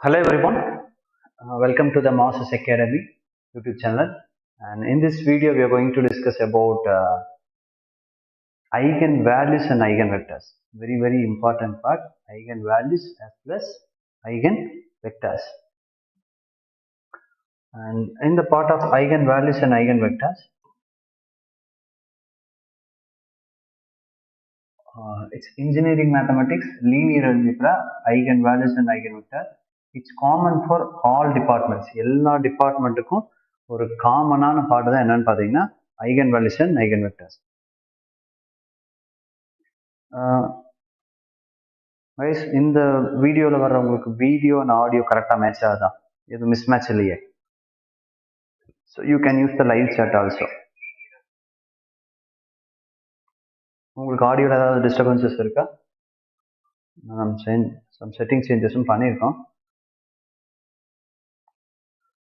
Hello everyone, welcome to the Masters Academy YouTube channel, and in this video we are going to discuss about eigenvalues and eigenvectors. Very important part, eigenvalues as plus eigenvectors. And in the part of eigenvalues and eigenvectors, it's engineering mathematics, linear algebra, eigenvalues and eigenvectors. It's common for all departments. எல்லா டிபார்ட்மெண்ட்டுக்கும் ஒரு காமனான part தான் என்னன்னு பார்த்தீங்கன்னா eigenvalues and eigenvectors. guys, இந்த வீடியோவில் வர்றவங்களுக்கு video and audio கரெக்டாக மேட்ச் ஆகுதா? எதுவும் மிஸ் மேட்ச் இல்லையே? So you can use the live chat also. உங்களுக்கு ஆடியோவில் ஏதாவது டிஸ்டர்பன்சஸ் இருக்கா? சம் செட்டிங் சேஞ்சஸும் பண்ணியிருக்கோம்.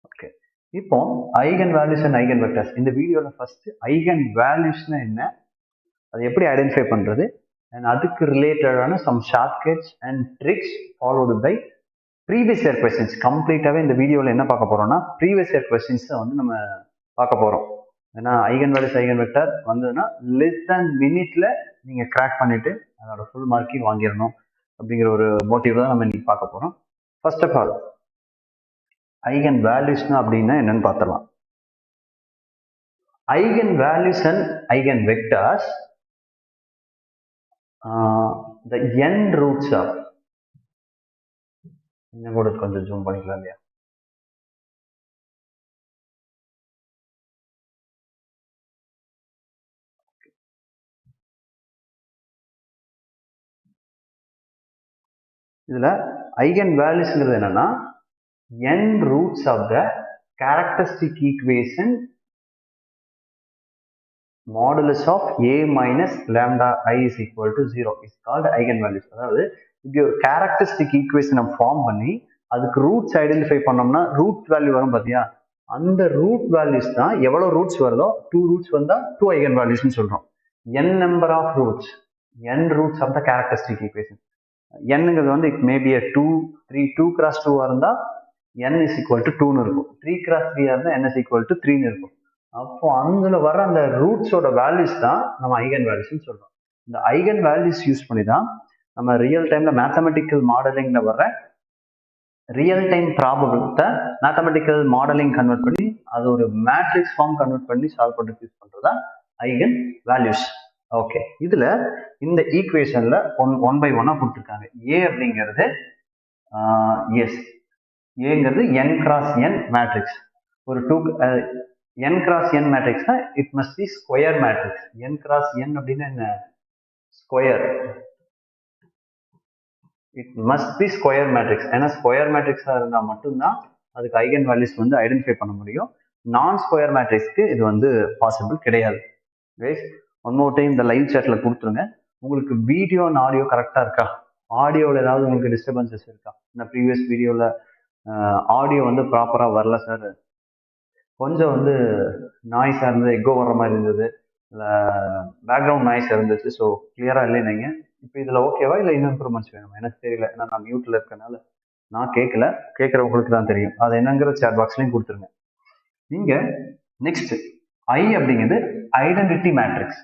ஓகே, இப்போ eigen values and eigen vectors. இந்த வீடியோவில் ஃபர்ஸ்ட் ஐகன் வேல்யூஸ்னா என்ன, அதை எப்படி ஐடென்டிஃபை பண்ணுறது, அண்ட் அதுக்கு ரிலேட்டடான some shortcuts and tricks followed by previous year questions. கம்ப்ளீட்டாகவே இந்த வீடியோவில் என்ன பார்க்க போகிறோம்னா ப்ரீவியஸ் இயர் கொஸ்டின்ஸை வந்து நம்ம பார்க்க போகிறோம். ஏன்னா ஐகன் வேல்யூஸ் ஐகன் வெக்டர் வந்ததுன்னா லெஸ் தேன் மினிட்ல நீங்கள் கிராக் பண்ணிட்டு அதோட ஃபுல் மார்க்கையும் வாங்கிடணும் அப்படிங்கிற ஒரு மோட்டிவ் தான் நம்ம இன்னைக்கு பார்க்க போகிறோம். ஃபர்ஸ்ட் ஆஃப் ஆல் ஐகன் வேல்யூஸ்னா அப்படின்னா என்னன்னு பார்த்துடலாம். Eigen values and eigen vectors the n roots of, இன்னும் கூட கொஞ்சம் ஜூம் பண்ணிக்கலாம் இல்லையா? இதுல ஐகன் வேல்யூஸ்ங்கிறது என்னன்னா n roots of the characteristic equation modulus of a minus lambda I is equal to 0 is called eigenvalues. அதாவது இப்படி ஒரு கேரக்டரிஸ்டிக் ஈக்குவேஷனை ஃபார்ம் பண்ணி அதுக்கு ரூட்ஸ் ஐடென்டிஃபை பண்ணோம்னா ரூட் வேல்யூ வரும் பார்த்தியா, அந்த ரூட் வேல்யூஸ் தான் எவ்வளோ ரூட்ஸ் வருதோ 2 ரூட்ஸ் வந்தால் 2 ஐகன் வேல்யூஸ்னு சொல்கிறோம். n number of roots, n roots of the characteristic equation. என்னங்கிறது வந்து இட் மேபி 2 3 2 cross 2 இருந்தால் n is equal to 2ன்னு இருக்கும். 3 cross 3 இருந்தால் n is equal to 3ன்னு இருக்கும். அப்போ அதுல வர அந்த ரூட்ஸோட வேல்யூஸ் தான் நம்ம ஐகன் வேல்யூஸ்னு சொல்றோம். இந்த ஐகன் வேல்யூஸ் யூஸ் பண்ணி தான் நம்ம ரியல் டைம்ல மேத்தமெட்டிக்கல் மாடலிங்ல வர ரியல் டைம் ப்ராபபிலிட்டியை மேத்தமெட்டிக்கல் மாடலிங் கன்வெர்ட் பண்ணி அது ஒரு மேட்ரிக்ஸ் ஃபார்ம் கன்வெர்ட் பண்ணி சால்வ் பண்ணுறதுக்கு யூஸ் பண்றதா ஐகன் வேல்யூஸ். ஓகே, இதுல இந்த ஈக்குவேஷன்ல ஒன் பை ஒன்னா கொடுத்துருக்காங்க. ஏ அப்படிங்கிறது எஸ், ஏங்கிறது n cross n மேட்ரிக்ஸ். ஒரு n cross n மேட்ரிக்ஸ்னா it must be square matrix. n cross n அப்படின்னா என்ன? Square. It must be square matrix. ஏன்னா ஸ்கொயர் மேட்ரிக்ஸா இருந்தா மட்டும்தான் அதுக்கு ஐகன் வேல்யூஸ் வந்து ஐடென்டிஃபை பண்ண முடியும். நான் ஸ்கொயர் மேட்ரிக்ஸ்க்கு இது வந்து பாசிபிள் கிடையாது. கைஸ், ஒன் மோர் டைம் இந்த லைவ் சாட்ல கொடுத்துருங்க. உங்களுக்கு வீடியோ அண்ட் ஆடியோ கரெக்டா இருக்கா? ஆடியோவில் ஏதாவது உங்களுக்கு டிஸ்டர்பன்சஸ் இருக்கா? இந்த ப்ரீவியஸ் வீடியோவில் ஆடியோ வந்து ப்ராப்பராக வரல சார், கொஞ்சம் வந்து நாய்ஸாக இருந்தது, எக்கோ வர்ற மாதிரி இருந்தது, இல்லை பேக்ரவுண்ட் நாய்ஸ் இருந்துச்சு. ஸோ கிளியராக இல்லை. நீங்கள் இப்போ இதில் ஓகேவா இல்லை இன்னும் இம்ப்ரூவ்மெண்ட்ஸ் வேணுமா? எனக்கு தெரியல, ஏன்னா நான் மியூட்டில் இருக்கனால நான் கேட்கல, கேட்குறவங்களுக்கு தான் தெரியும். அது என்னங்கிற சேட் பாக்ஸ்லையும் கொடுத்துருங்க. நீங்கள் நெக்ஸ்ட் ஐ அப்படிங்கிறது ஐடென்டிட்டி மேட்ரிக்ஸ்.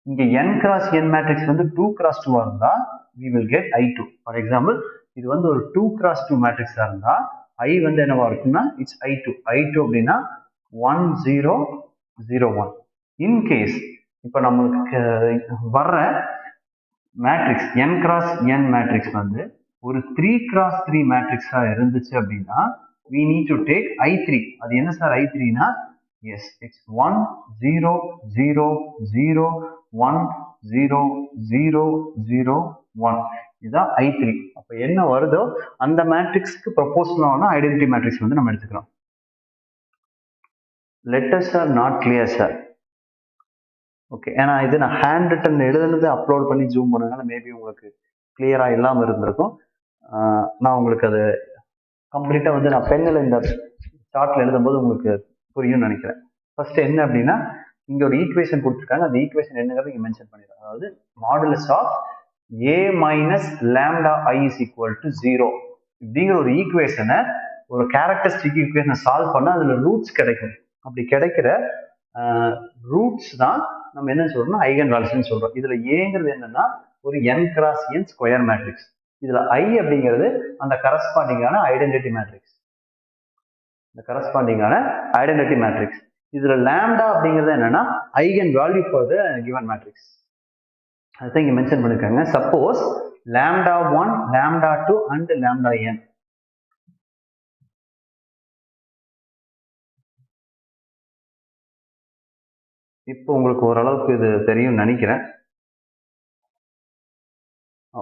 இங்கே n cross n மேட்ரிக்ஸ் வந்து 2 cross 2 இருந்தால் we will get I2. For example இது வந்து ஒரு 2 cross 2 மேட்ரிக்ஸாக இருந்தால் I வந்து என்னவா இருக்குன்னா இட்ஸ் I2. I2 அப்படின்னா 1 0 0 1. இன்கேஸ் இப்போ நம்மளுக்கு வர்ற matrix n cross n matrix வந்து ஒரு 3 cross 3 மேட்ரிக்ஸா இருந்துச்சு அப்படின்னா we need to take I3. அது என்ன சார் I3னா? S, it's 1 0 0 0 1 0 0 0 1. இதுதான் I3. அப்போ என்ன வருதோ அந்த மேட்ரிக்ஸ்க்கு ப்ரொபோஷனலான ஐடென்டிட்டி மேட்ரிக்ஸ் வந்து நம்ம எடுத்துக்கிறோம். Letters are not clear sir. Okay, ஏன்னா இது நான் ஹேண்ட் ரிட்டன் எழுதுனது அப்லோட் பண்ணி ஜூம் பண்ணதுனால மேபி உங்களுக்கு கிளியரா இல்லாமல் இருந்திருக்கும். நான் உங்களுக்கு அது கம்ப்ளீட்டா வந்து நான் பெண்ணில் இந்த சார்ட்ல எழுதும்போது உங்களுக்கு புரியும்னு நினைக்கிறேன். ஃபர்ஸ்ட் என்ன அப்படின்னா இங்க ஒரு ஈக்குவேஷன் கொடுத்துருக்காங்க. அந்த ஈக்குவேஷன் என்னங்கிறது இங்க மென்ஷன் பண்ணிடுறோம். அதாவது modulus of a minus lambda I is equal to 0 இப்படிங்கிற ஒரு ஈக்குவேஷனை ஒரு கேரக்டரிஸ்டிக் ஈக்குவேஷனை சால்வ் பண்ணா அதுல ரூட்ஸ் கிடைக்கும். அப்படி கிடைக்கிற ரூட்ஸ் தான் நம்ம என்ன சொல்றோம்னா ஐகன் வேல்யூஸ்னு சொல்றோம். இதுல ஏங்கிறது என்னன்னா ஒரு n cross n square matrix. இதுல I அப்படிங்கிறது அந்த கரஸ்பாண்டிங்கான ஐடென்டிட்டி மேட்ரிக்ஸ். இந்த கரஸ்பாண்டிங்கான ஐடென்டிட்டி மேட்ரிக்ஸ். இதுல லாம்டா அப்படிங்கிறது என்னன்னா eigen value for the given matrix. அதுதான் இங்க மென்ஷன் பண்ணிருக்காங்க. Suppose lambda 1, lambda 2 and lambda n. இப்போ உங்களுக்கு ஓரளவுக்கு இது தெரியும் நினைக்கிறேன்.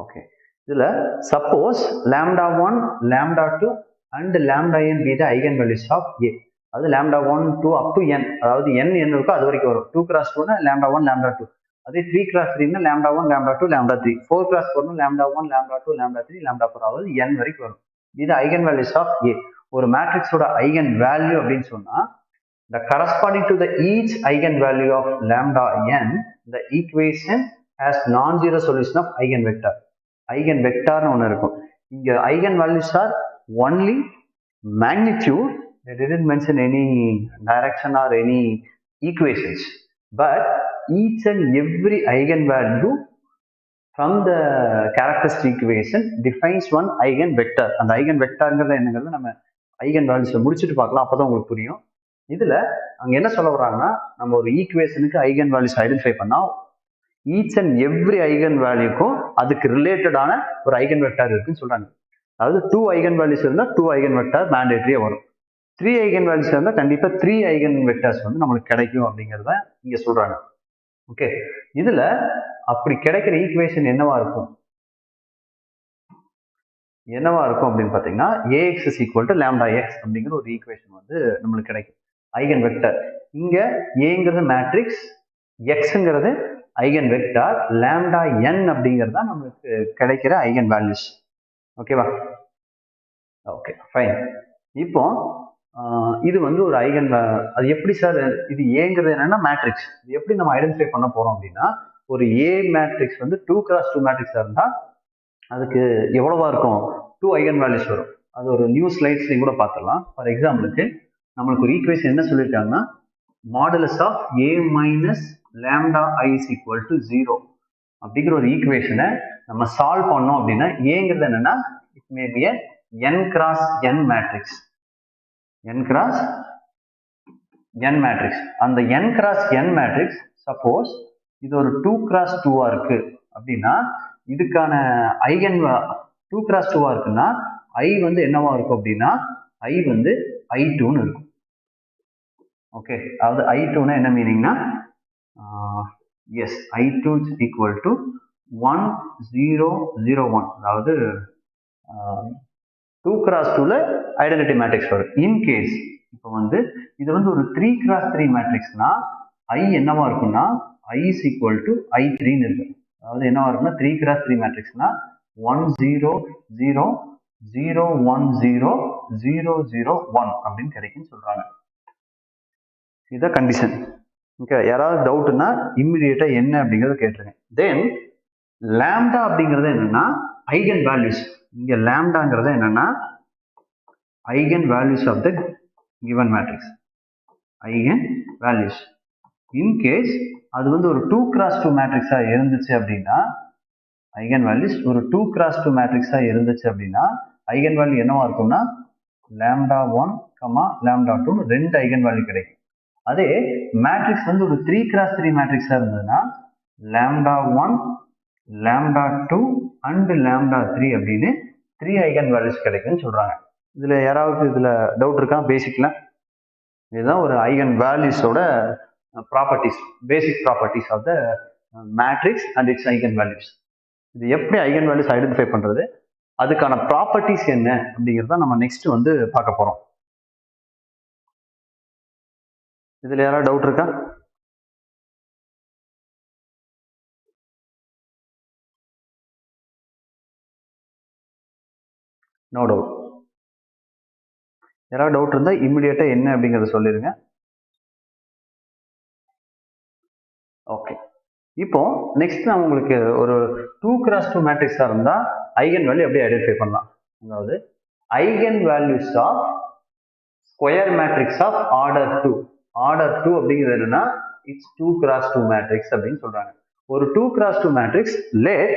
ஓகே, இதுல suppose lambda 1, lambda 2 and lambda n be the eigenvalues of A. அது lambda 1, 2 up to n, அதாவது n இருக்கோ அது வரைக்கும் வரும். 2 cross 2 னா lambda 1, lambda 2. அதே 3 cross 3 னா lambda 1, lambda 2, lambda 3. 4 cross 4 னா lambda 1, lambda 2, lambda 3, lambda 4. அதாவது n வரைக்கும் வரும். இது eigenvalues of A. ஒரு மேட்ரிக்ஸோட ஐகன் வேல்யூ அப்படின்னு சொன்னா the corresponding to the each eigenvalue of lambda n, the equation has non-zero solution of eigenvector. Eigenvector ஒன்று இருக்கும். இங்க eigenvalues are only magnitude. They didn't mention any direction or any equations, but each and every eigenvalue from the characteristic equation defines one eigenvector. அந்த eigenvectorங்கிறது என்னங்கிறது நம்ம eigenvalues முடிச்சுட்டு பார்க்கலாம், அப்பதான் உங்களுக்கு புரியும். இதுல அங்க என்ன சொல்ல வர்றாங்கன்னா நம்ம ஒரு ஈக்குவேஷனுக்கு ஐகன் வேல்யூஸ் ஐடென்டிஃபை பண்ணா ஈச் அண்ட் எவ்ரி ஐகன் வேல்யூக்கும் அதுக்கு ரிலேட்டடான ஒரு ஐகன் வெக்டார் இருக்குன்னு சொல்றாங்க. அதாவது 2 ஐகன் வேல்யூஸ் இருந்தா 2 ஐகன் வெக்டார் மேண்டேட்டரியா வரும். 3 ஐகன் வேல்யூஸ் இருந்தா கண்டிப்பா 3 ஐகன் வெக்டார்ஸ் வந்து நம்மளுக்கு கிடைக்கும் அப்படிங்கறத இங்க சொல்றாங்க. ஓகே, இதுல அப்படி கிடைக்கிற ஈக்குவேஷன் என்னவா இருக்கும் அப்படின்னு பாத்தீங்கன்னா ax is equal to lambda x அப்படிங்கிற ஒரு ஈக்குவேஷன் வந்து நம்மளுக்கு கிடைக்கும். ஐகன் வெக்டர் இங்க ஏங்கிறது மேட்ரிக்ஸ், எக்ஸ்ங்கிறது ஐகன் வெக்டார், லாம்டா n அப்படிங்கிறது தான் நம்மளுக்கு கிடைக்கிற ஐகன் வேல்யூஸ். ஓகேவா? Okay, fine. இப்போ இது வந்து ஒரு ஐகன், அது எப்படி சார் இது ஏங்கிறது என்னன்னா மேட்ரிக்ஸ், இது எப்படி நம்ம ஐடென்டிஃபை பண்ண போறோம் அப்படின்னா ஒரு ஏ மேட்ரிக்ஸ் வந்து 2 cross 2 மேட்ரிக்ஸா இருந்தா அதுக்கு எவ்வளவா இருக்கும் 2 ஐகன் வேல்யூஸ் வரும். அது ஒரு நியூ ஸ்லைட்ஸ்லையும் கூட பார்த்துடலாம். ஃபார் எக்ஸாம்பிளுக்கு நம்மளுக்கு ஒரு ஈக்குவேஷன் என்ன சொல்லியிருக்காங்கன்னா modulus of a minus lambda I is equal to 0 அப்படிங்கிற ஒரு ஈக்குவேஷனை நம்ம சால்வ் பண்ணோம் அப்படின்னா ஏங்கிறது என்னன்னா it may be n cross n matrix. n cross n matrix. அந்த n cross n matrix suppose இது ஒரு 2 cross 2 இருக்கு அப்படின்னா இதுக்கான ஐகன் 2 cross 2 இருக்குன்னா I வந்து என்னவா இருக்கும் அப்படின்னா I வந்து I2ன்னு இருக்கும். ஓகே, அதாவது I2னா என்ன மீனிங்னா yes I2 is equal to 1001, அதாவது 2 cross 2ல ஐடென்டிட்டி மேட்ரிக்ஸ் வரும். இன்கேஸ் இப்போ வந்து இது வந்து ஒரு 3 cross 3 மேட்ரிக்ஸ்னா I என்னவா இருக்கும்னா I is equal to I3ன்னு இருக்கு. அதாவது என்னவா இருக்கும்னா 3 cross 3 மேட்ரிக்ஸ்னா 100010001 அப்படின்னு கிடைக்குன்னு சொல்றாங்க. இதுதான் கண்டிஷன். ஓகே, யாராவது டவுட்னா இம்மிடியேட்டா என்ன அப்படிங்கறத கேட்டுருங்க. தென் லாம்டா அப்படிங்கிறது என்னன்னா ஐகன் வேல்யூஸ். இங்க லாம்டாங்கிறது என்னன்னா eigen values of the given matrix. Eigen values in case அது வந்து ஒரு 2 cross 2 மேட்ரிக்ஸா இருந்துச்சு அப்படின்னா ஐகன் வேல்யூஸ் ஒரு 2 cross 2 மேட்ரிக்ஸா இருந்துச்சு அப்படின்னா ஐகன் வேல்யூ என்னவா இருக்கும்னா lambda 1, lambda 2 ரெண்டு ஐகன் வேல்யூ கிடைக்கும். அதே மேட்ரிக்ஸ் வந்து ஒரு 3 cross 3 மேட்ரிக்ஸா இருந்ததுன்னா lambda 1, lambda 2 and lambda 3 அப்படின்னு 3 ஐகன் வேல்யூஸ் கிடைக்கும்னு சொல்றாங்க. இதுல யாராவது இதுல டவுட் இருக்கா? பேசிக்ல இதுதான் ஒரு ஐகன் வேல்யூஸோட properties, basic properties of the matrix and its eigen values. இது எப்படி ஐகன் வேல்யூஸ் ஐடென்டிஃபை பண்றது, அதுக்கான ப்ராப்பர்ட்டிஸ் என்ன அப்படிங்கிறத நம்ம நெக்ஸ்ட் வந்து பார்க்க போறோம். இதுல யாராவது டவுட் இருக்கா? No doubt. யாராவது டவுட் இருந்தா இம்மிடியேட்டா என்ன அப்படிங்கறத சொல்லிருங்க. ஓகே, இப்போ நெக்ஸ்ட் நான் உங்களுக்கு ஒரு 2 cross 2 மேட்ரிக்ஸா இருந்தா ஐகன் வேல்யூ எப்படி ஐடென்டிஃபை பண்ணலாம். அதாவது eigenvalues of square matrix of order 2. Order 2 அப்படிங்கிறது என்னன்னா இட்ஸ் 2 cross 2 matrix அப்படின்னு சொல்றாங்க. ஒரு 2 cross 2 matrix let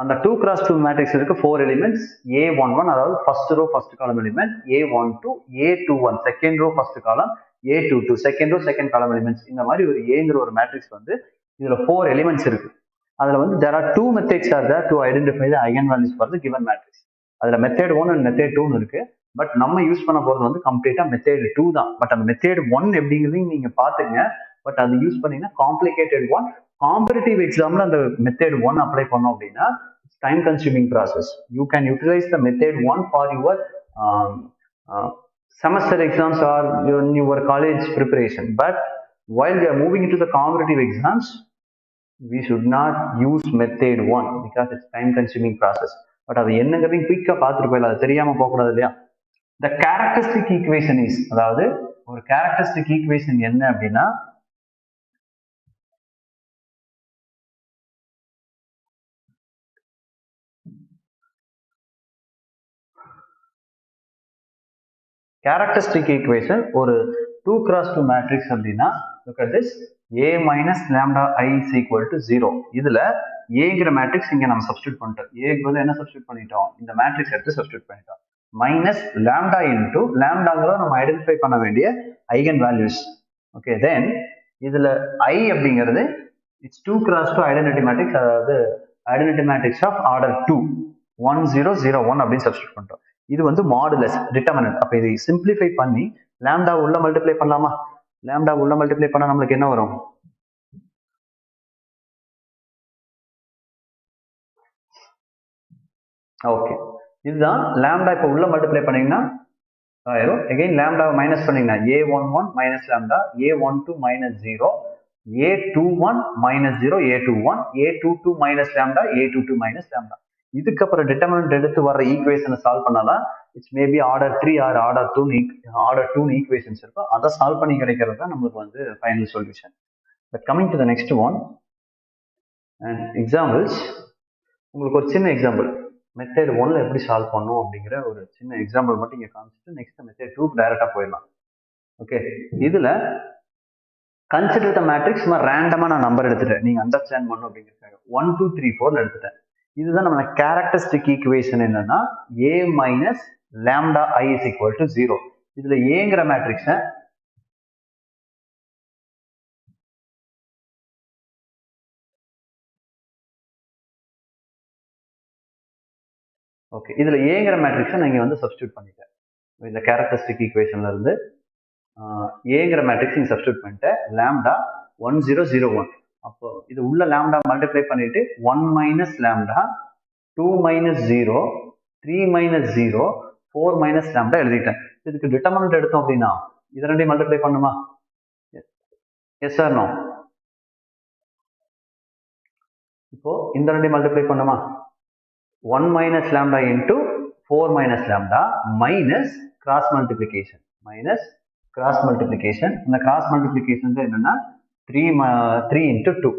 அந்த 2 cross 2 matrix இருக்கு 4 elements A11 அதாவது first row first column element, A12 A21 second row first column, A22 second row second column elements. இந்த மாதிரி ஒரு Aங்கிற ஒரு மேட்ரிக்ஸ் வந்து இதுல 4 elements இருக்கு. அதுல வந்து there are two methods are there to identify the eigenvalues for the given matrix. அதுல மெத்தட் 1 அண்ட் மெத்தட் 2 இருக்கு. பட் நம்ம யூஸ் பண்ண போறது வந்து கம்ப்ளீட்டா மெத்தட் 2 தான். பட் அந்த மெத்தட் 1 எப்படிங்கிறதையும் நீங்க பாத்துங்க. பட் அது யூஸ் பண்ணீங்கன்னா காம்ப்ளிகேட்டட் ஒன். காம்படிட்டிவ் எக்ஸாம்ல அந்த மெத்தட் 1 அப்ளை பண்ணோம் அப்படின்னா time consuming process. You can utilise the method 1 for your semester exams or your college preparation. But while we are moving into the competitive exams, we should not use method 1 because it's time consuming process. But அது என்னங்கிறதையும் குயிக்கா பார்த்துட்டு போயிடலாம். அது தெரியாம போகக்கூடாது இல்லையா? The characteristic equation is, அதாவது ஒரு characteristic equation என்ன அப்படின்னா characteristic equation ஒரு 2 cross 2 matrix அப்படின்னா look at this, a minus lambda I is equal to 0. இதுல ஏங்கிற மேட்ரிக்ஸ் இங்க நம்ம சப்ஸ்டியூட் பண்ணிட்டோம். ஏக்கு வந்து என்ன சப்ஸ்டியூட் பண்ணிட்டோம், இந்த மேட்ரிக்ஸ் எடுத்து சப்ஸ்டியூட் பண்ணிட்டோம். மைனஸ் லாம்டா இன்டூ லாம்டாங்கிறத நம்ம ஐடென்டிஃபை பண்ண வேண்டிய ஐகன் வேல்யூஸ். ஓகே, தென் இதுல I அப்படிங்கிறது இட்ஸ் 2 cross 2 ஐடென்டிட்டி மேட்ரிக்ஸ், அதாவது ஐடென்டிட்டி மேட்ரிக்ஸ் ஆஃப் ஆர்டர் 2 1 0 0 1 அப்படின்னு சப்ஸ்டியூட் பண்ணிட்டோம். இது வந்து மாடுலஸ் டிட்டர்மினன்ட். அப்ப இதை சிம்பிளிஃபை பண்ணி லாம்டா உள்ள மல்டிப்ளை பண்ணலாமா? லாம்டா உள்ள மல்டிப்ளை பண்ணா நம்மளுக்கு என்ன வரும்? ஓகே, இதுதான் லாம்டா. இப்ப உள்ள மல்டிப்ளை பண்ணீங்கன்னா ஆயிரும். அகைன் லாம்டா மைனஸ் பண்ணீங்கன்னா a11 minus lambda, a12 minus 0, a21 minus 0, a21, a22 minus lambda, a22 minus lambda. இதுக்கப்புறம் டிட்டர்மினன்ட் எடுத்து வர ஈக்குவேஷனை சால்வ் பண்ணாதான் it's maybe order 3 or order 2 equations இருக்கும். அதை சால்வ் பண்ணி கிடைக்கிறது தான் நம்மளுக்கு வந்து final solution. But coming to the next one and examples. உங்களுக்கு ஒரு சின்ன எக்ஸாம்பிள் மெத்தட் 1ல எப்படி சால்வ் பண்ணும் அப்படிங்கிற ஒரு சின்ன எக்ஸாம்பிள் மட்டும் இங்க காமிச்சிட்டு நெக்ஸ்ட் மெத்தட் 2க்கு டைரக்டா போயிடலாம். ஓகே, இதுல கன்சிடர் த மேட்ரிக்ஸ் ரேண்டமா நான் நம்பர் எடுத்துட்டேன், நீங்க அண்டர்ஸ்டாண்ட் பண்ணும் அப்படிங்கிறதுக்காக 1 2 3 4 எடுத்துட்டேன். இதுதான் நம்ம கேரக்டரிஸ்டிக் ஈக்குவேஷன் என்னன்னா a minus lambda I is equal to 0. இதுல ஏங்கிற மேட்ரிக்ஸ ஓகே, இதுல ஏங்கிற மேட்ரிக்ஸை நீங்க வந்து சப்ஸ்டியூட் பண்ணிட்டேன். இந்த கேரக்டரிஸ்டிக் ஈக்குவேஷன்ல இருந்து ஏங்கிற மேட்ரிக்ஸ் நீங்க சப்ஸ்டியூட் பண்ணிட்டேன். லாம்டா 1 0 0 1. அப்போ இது உள்ள லாம்டா மல்டிப்ளை பண்ணிட்டு 1 minus lambda, 2 minus 0, 3 minus 0, 4 minus lambda எழுதிட்டேன். இதுக்கு டிட்டர்மினன்ட் எடுத்தோம் அப்படின்னா இது ரெண்டையும் மல்டிப்ளை பண்ணுமா? Yes or no? இப்போ இந்த ரெண்டையும் மல்டிப்ளை பண்ணுமா? 1 minus lambda into 4 minus lambda minus cross multiplication. Minus cross multiplication. இந்த cross multiplication என்னன்னா 3 into 2.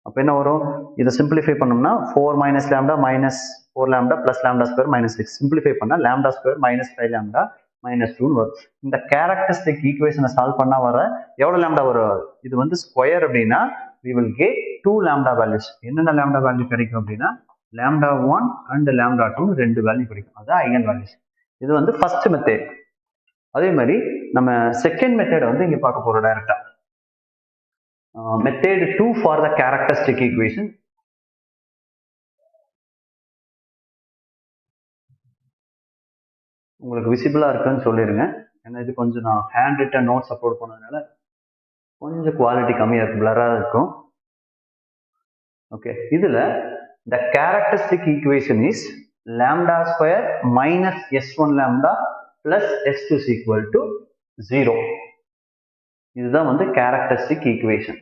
அப்ப என்ன வரும்? இதை சிம்பிளிஃபை பண்ணோம்னா 4 minus lambda minus 4 lambda plus lambda square minus 6. Simplify பண்ணா lambda square minus 5 lambda minus 2 வரும். இந்த கேரக்டரிஸ்டிக் ஈக்குவேஷனை சால்வ் பண்ணா வர எவ்வளவு லாம்டா வரும்? இது வந்து ஸ்கொயர் அப்படின்னா we will get 2 lambda values. என்னென்ன lambda வேல்யூ கிடைக்கும் அப்படின்னா lambda 1 and lambda 2 ரெண்டு வேல்யூ கிடைக்கும். அதான் ஐகன் வேல்யூஸ். இது வந்து ஃபர்ஸ்ட் மெத்தட். அதே மாதிரி நம்ம செகண்ட் மெத்தட் வந்து இங்க பார்க்க போறோம் டைரக்டா. Method 2 for the characteristic equation. உங்களுக்கு விசிபிளா இருக்குன்னு சொல்லிருங்க. ஏன்னா இது கொஞ்சம் நான் ஹேண்ட் ரிட்டன் நோட்ஸ் அப்லோட் பண்ணதுனால கொஞ்சம் குவாலிட்டி கம்மியா இருக்கு, பிளரா இருக்கும். ஓகே, இதுல the characteristic equation is lambda square minus s1 lambda plus s2 is equal to 0. இதுதான் வந்து characteristic equation.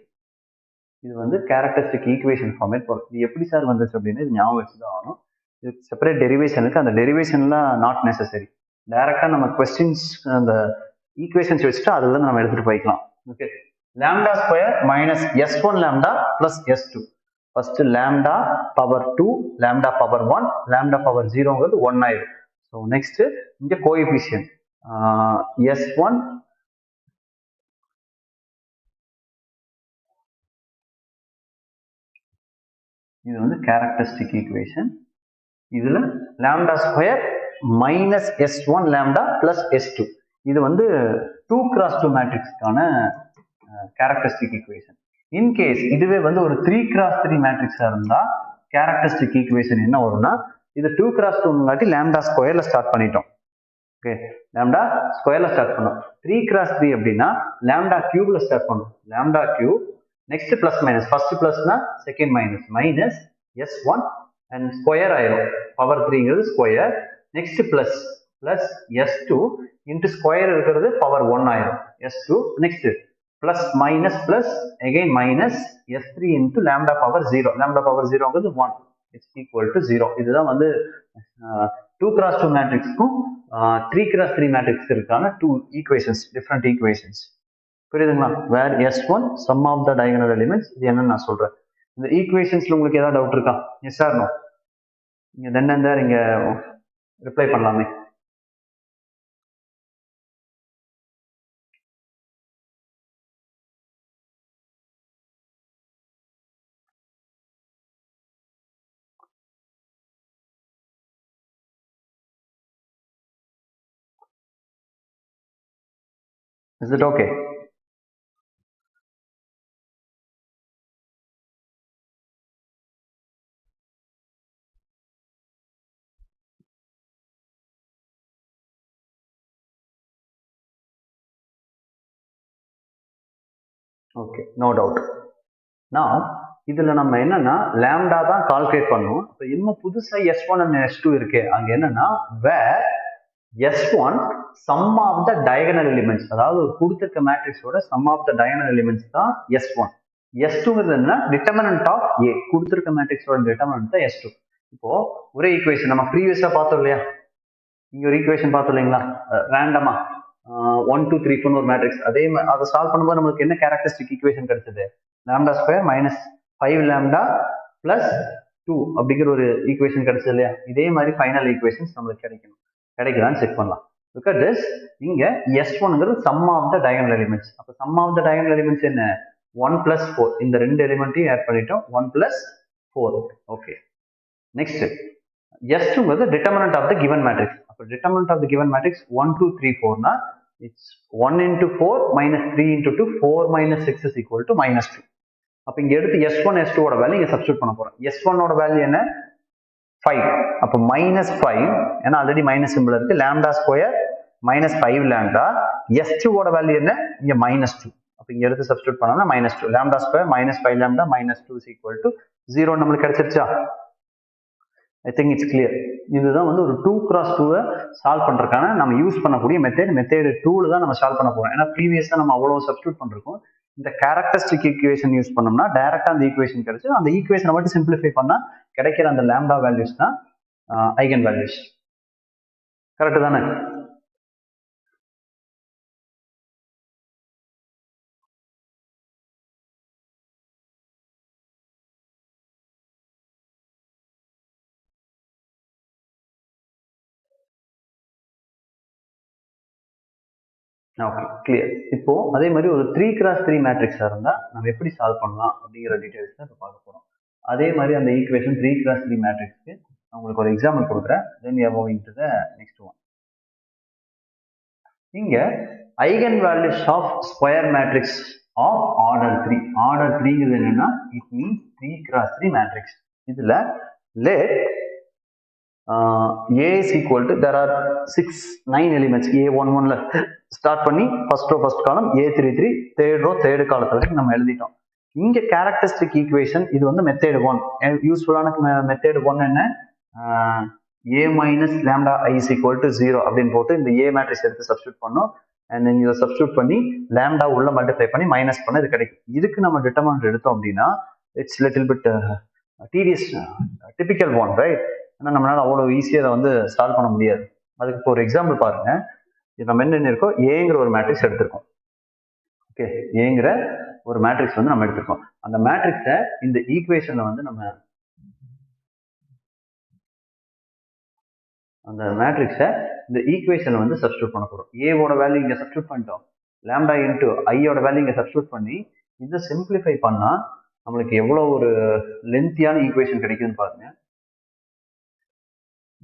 இது வந்து characteristic equation format. இது எப்படி சார் வந்துச்சு அப்படின்னா இது ஞாபகம் வச்சுதான் ஆகணும். இது செப்பரேட் டெரிவேஷன் இருக்கு, அந்த டெரிவேஷன்லாம் நாட் நெசசரி. டைரக்டா நம்ம கொஸ்டின்ஸ் அந்த ஈக்குவேஷன்ஸ் வச்சுட்டு அதுல நம்ம எடுத்துட்டு போய்க்கலாம். Okay, lambda square minus s1 lambda plus s2. First lambda power 2 lambda power 1 lambda power 0ங்கிறது 1 ஆயிடும். ஸோ நெக்ஸ்ட் இங்க கோஎஃபிஷியன்ட் s1 இது வந்து கேரக்டரிஸ்டிக் ஈக்குவேஷன். இதுல lambda square minus s1 lambda plus s2 இது வந்து 2 cross 2 மேட்ரிக்ஸ்க்கான கேரக்டரிஸ்டிக் ஈக்குவேஷன். இன்கேஸ் இதுவே வந்து ஒரு 3 cross 3 மேட்ரிக்ஸா இருந்தா கேரக்டரிஸ்டிக் ஈக்குவேஷன் என்ன வரும்னா இது 2 cross 2 lambda ஸ்கொயர்ல ஸ்டார்ட் பண்ணிட்டோம். ஓகே, lambda ஸ்கொயர்ல ஸ்டார்ட் பண்ணோம். 3 cross 3 அப்படின்னா lambda கியூப்ல ஸ்டார்ட் பண்ணோம். lambda cube next plus minus, first பிளஸ்னா second minus, minus s1 and square ஆயிரும். பவர் 3ங்கிறது square, next plus plus s2 into square இருக்கிறது பவர் 1 ஆயிரும் s2, next plus minus plus again minus s3 into lambda power 0, lambda power 0ங்கிறது 1 it's equal to 0. இதுதான் வந்து 2 cross 2 மேட்ரிக்ஸ்க்கும் 3 cross 3 matrix இருக்கான 2 equations, different equations. புரியுதுங்களா? Where s1 sum of the diagonal elements, இது என்னன்னு நான் சொல்றேன். இந்த ஈக்குவேஷன்ஸ்ல உங்களுக்கு ஏதாவது டவுட் இருக்கா? Yes or no? நீங்க தென் அண்ட் தேர் இங்க ரிப்ளை பண்ணலாமே. Is it okay? Okay, no doubt. Now இதுல நம்ம என்னன்னா lambda தான் கால்குலேட் பண்ணுவோம். இப்போ இன்னும் புதுசா s1 and s2 இருக்கு. அங்க என்னன்னா where s1 sum of the diagonal elements, அதாவது ஒரு கொடுத்திருக்க மேட்ரிக்ஸோட sum of the diagonal elements தான் s1. s2ங்கிறது என்ன? டிட்டர்மினன்ட் ஆஃப் a, கொடுத்திருக்க மேட்ரிக்ஸோட டிட்டர்மினன்ட் தான் s2. இப்போ ஒரே ஈக்குவேஷன் நம்ம ப்ரீவியஸா பார்த்தோம் இல்லையா? இங்க ஒரு ஈக்குவேஷன் பார்த்தோம் இல்லைங்களா? ரேண்டமா 1 2 3 4 ஒரு மேட்ரிக்ஸ். அதே அதை சால்வ் பண்ணும்போது நமக்கு என்ன கேரக்டரிஸ்டிக் ஈக்குவேஷன் கிடைச்சது? lambda square minus 5 lambda plus 2 அப்படிங்கிற ஒரு ஈக்குவேஷன் கிடைச்சது இல்லையா? இதே மாதிரி ஃபைனல் ஈக்குவேஷன்ஸ் நம்மளுக்கு கிடைக்குதான்னு செக் பண்ணலாம். Look at this. இங்க s1ங்கிறது sum of the diagonal elements. அப்ப sum of the diagonal elements என்ன? 1 plus 4. இந்த ரெண்டு எலிமெண்ட்டையும் ஆட் பண்ணிட்டோம். 1 plus 4. ஓகே. நெக்ஸ்ட் s2ங்கிறது determinant of the given matrix. அப்ப determinant of the given matrix 1 2 3 4 னா it's 1 into 4 minus 3 into 2, 4 minus 6 is equal to minus 2. அப்ப இங்க எடுத்து s1 s2 ஓட வேல்யூ இங்க சப்ஸ்டிட்யூட் பண்ண போறோம். s1 ஓட வேல்யூ என்ன? 5. அப்ப minus 5, ஏன்னா ஆல்ரெடி மைனஸ் சிம்பிள் இருக்கு. lambda square minus 5 lambda. s2 ஓட வேல்யூ என்ன? இங்க minus 2. அப்ப இங்க எடுத்து சப்ஸ்டிட்யூட் பண்ணா minus 2. lambda square minus 5 lambda minus 2 is equal to 0 நம்மளுக்கு கிடைச்சிருச்சா? I think it's clear. இதுதான் வந்து ஒரு 2 cross 2 சால்வ் பண்றதுக்கான நம்ம யூஸ் பண்ணக்கூடிய மெத்தட் 2ல தான் நம்ம சால்வ் பண்ண போறோம். ஏன்னா ப்ரீவியஸா நம்ம அவ்வளவு சப்ஸ்டிட்யூட் பண்ணிருக்கோம். இந்த கேரக்டரிஸ்டிக் ஈக்குவேஷன் யூஸ் பண்ணோம்னா டைரக்டா அந்த ஈக்குவேஷன் கிடைச்சு அந்த ஈக்குவேஷனை மட்டும் சிம்பிளிஃபை பண்ணா கிடைக்கிற அந்த lambda வேல்யூஸ் தான் ஐகன் வேல்யூஸ். கரெக்ட் தானே? Okay, clear. இப்போ அதே மாதிரி ஒரு 3 cross 3 மேட்ரிக்ஸா இருந்தா நம்ம எப்படி சால்வ் பண்ணலாம் அப்படிங்கிற டீடைல்ஸ் தான் இப்போ பார்க்க போறோம். அதே மாதிரி அந்த ஈக்குவேஷன் 3 cross 3 மேட்ரிக்ஸ்க்கு நான் உங்களுக்கு ஒரு எக்ஸாம்பிள் கொடுக்குறேன். then we are moving to the next one. இங்க eigen values of square matrix of order 3. Order 3ங்கிறது என்னன்னா இட் மீன்ஸ் 3 cross 3 மேட்ரிக்ஸ். இதுல let A is equal to, there are 9 elements. A11 ல start பண்ணி first row first column, A33 third row third காலத்துல வரைக்கும் நம்ம எழுதிட்டோம். இங்க கேரக்டரிஸ்டிக் ஈக்குவேஷன் இது வந்து மெத்தட் 1. யூஸ்ஃபுல்லான மெத்தட் 1 என்ன? A minus lambda I is equal to 0 அப்படின்னு போட்டு இந்த A மேட்ரிக்ஸ் எடுத்து சப்ஸ்டிட்யூட் பண்ணோம். அண்ட் தென் இதை சப்ஸ்டிட்யூட் பண்ணி lambda உள்ள மல்டிப்ளை பண்ணி மைனஸ் பண்ண இது கிடைக்கும். இதுக்கு நம்ம டிட்டர்மினன்ட் எடுத்தோம் அப்படின்னா it's little bit tedious, typical one, right? ஆனால் நம்மளால அவ்வளோ ஈஸியாக அதை வந்து சால்வ் பண்ண முடியாது. அதுக்கு இப்போ ஒரு எக்ஸாம்பிள் பாருங்க. இது நம்ம என்ன இருக்கோம்? ஏங்கிற ஒரு மேட்ரிக்ஸ் எடுத்திருக்கோம். ஓகே, ஏங்கிற ஒரு மேட்ரிக்ஸ் வந்து நம்ம எடுத்துருக்கோம். அந்த மேட்ரிக்ஸை இந்த ஈக்குவேஷன்ல வந்து நம்ம அந்த மேட்ரிக்ஸை இந்த ஈக்குவேஷன்ல வந்து சப்ஸ்டியூட் பண்ண போறோம். ஏவோட வேல்யூ இங்க சப்ஸ்டியூட் பண்ணிட்டோம், லாம்டா இன்டு ஐயோட வேல்யூ இங்க சப்ஸ்டியூட் பண்ணி இதை சிம்பிளிஃபை பண்ணா நம்மளுக்கு எவ்வளவு ஒரு லென்த்தியான ஈக்குவேஷன் கிடைக்குதுன்னு பாருங்க.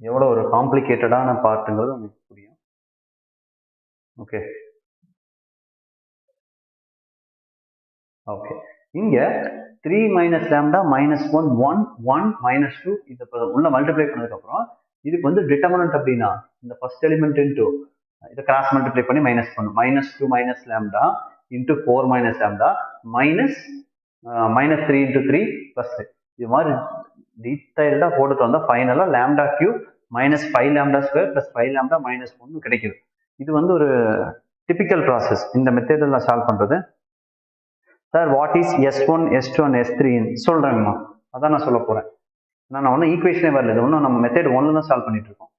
எவ்வளவு ஒரு காம்ப்ளிகேட்டடான பார்ட்டுங்கிறது உங்களுக்கு புரியும். ஓகே ஓகே இங்க 3 மைனஸ் லாம்டா மைனஸ் 1 1 1 மைனஸ் 2 இதை உள்ள மல்டிப்ளை பண்ணதுக்கு அப்புறம் இதுக்கு வந்து டிட்டர்மினன்ட் அப்படின்னா இந்த ஃபர்ஸ்ட் எலிமெண்ட் இன்டு இதை கிராஸ் மல்டிப்ளை பண்ணி மைனஸ் பண்ணும். Minus 2 minus lambda into 4 minus lambda minus minus 3 into 3 plus இது மாதிரி டீடைல்டா போட்டுட்டு வந்தா ஃபைனலா lambda cube minus 5 lambda square plus 5 lambda minus 1 கிடைக்குது. இது வந்து ஒரு டிபிக்கல் ப்ராசஸ் இந்த மெத்தட்ல சால்வ் பண்றது. Sir what is S1 S2 and S3 சொல்றேங்கம்மா, அதான் நான் சொல்ல போறேன். நான் ஒன்றும் ஈக்குவேஷனே வரல, இது ஒன்றும் நம்ம மெத்தட் 1 தான் சால்வ் பண்ணிட்டு இருக்கோம்.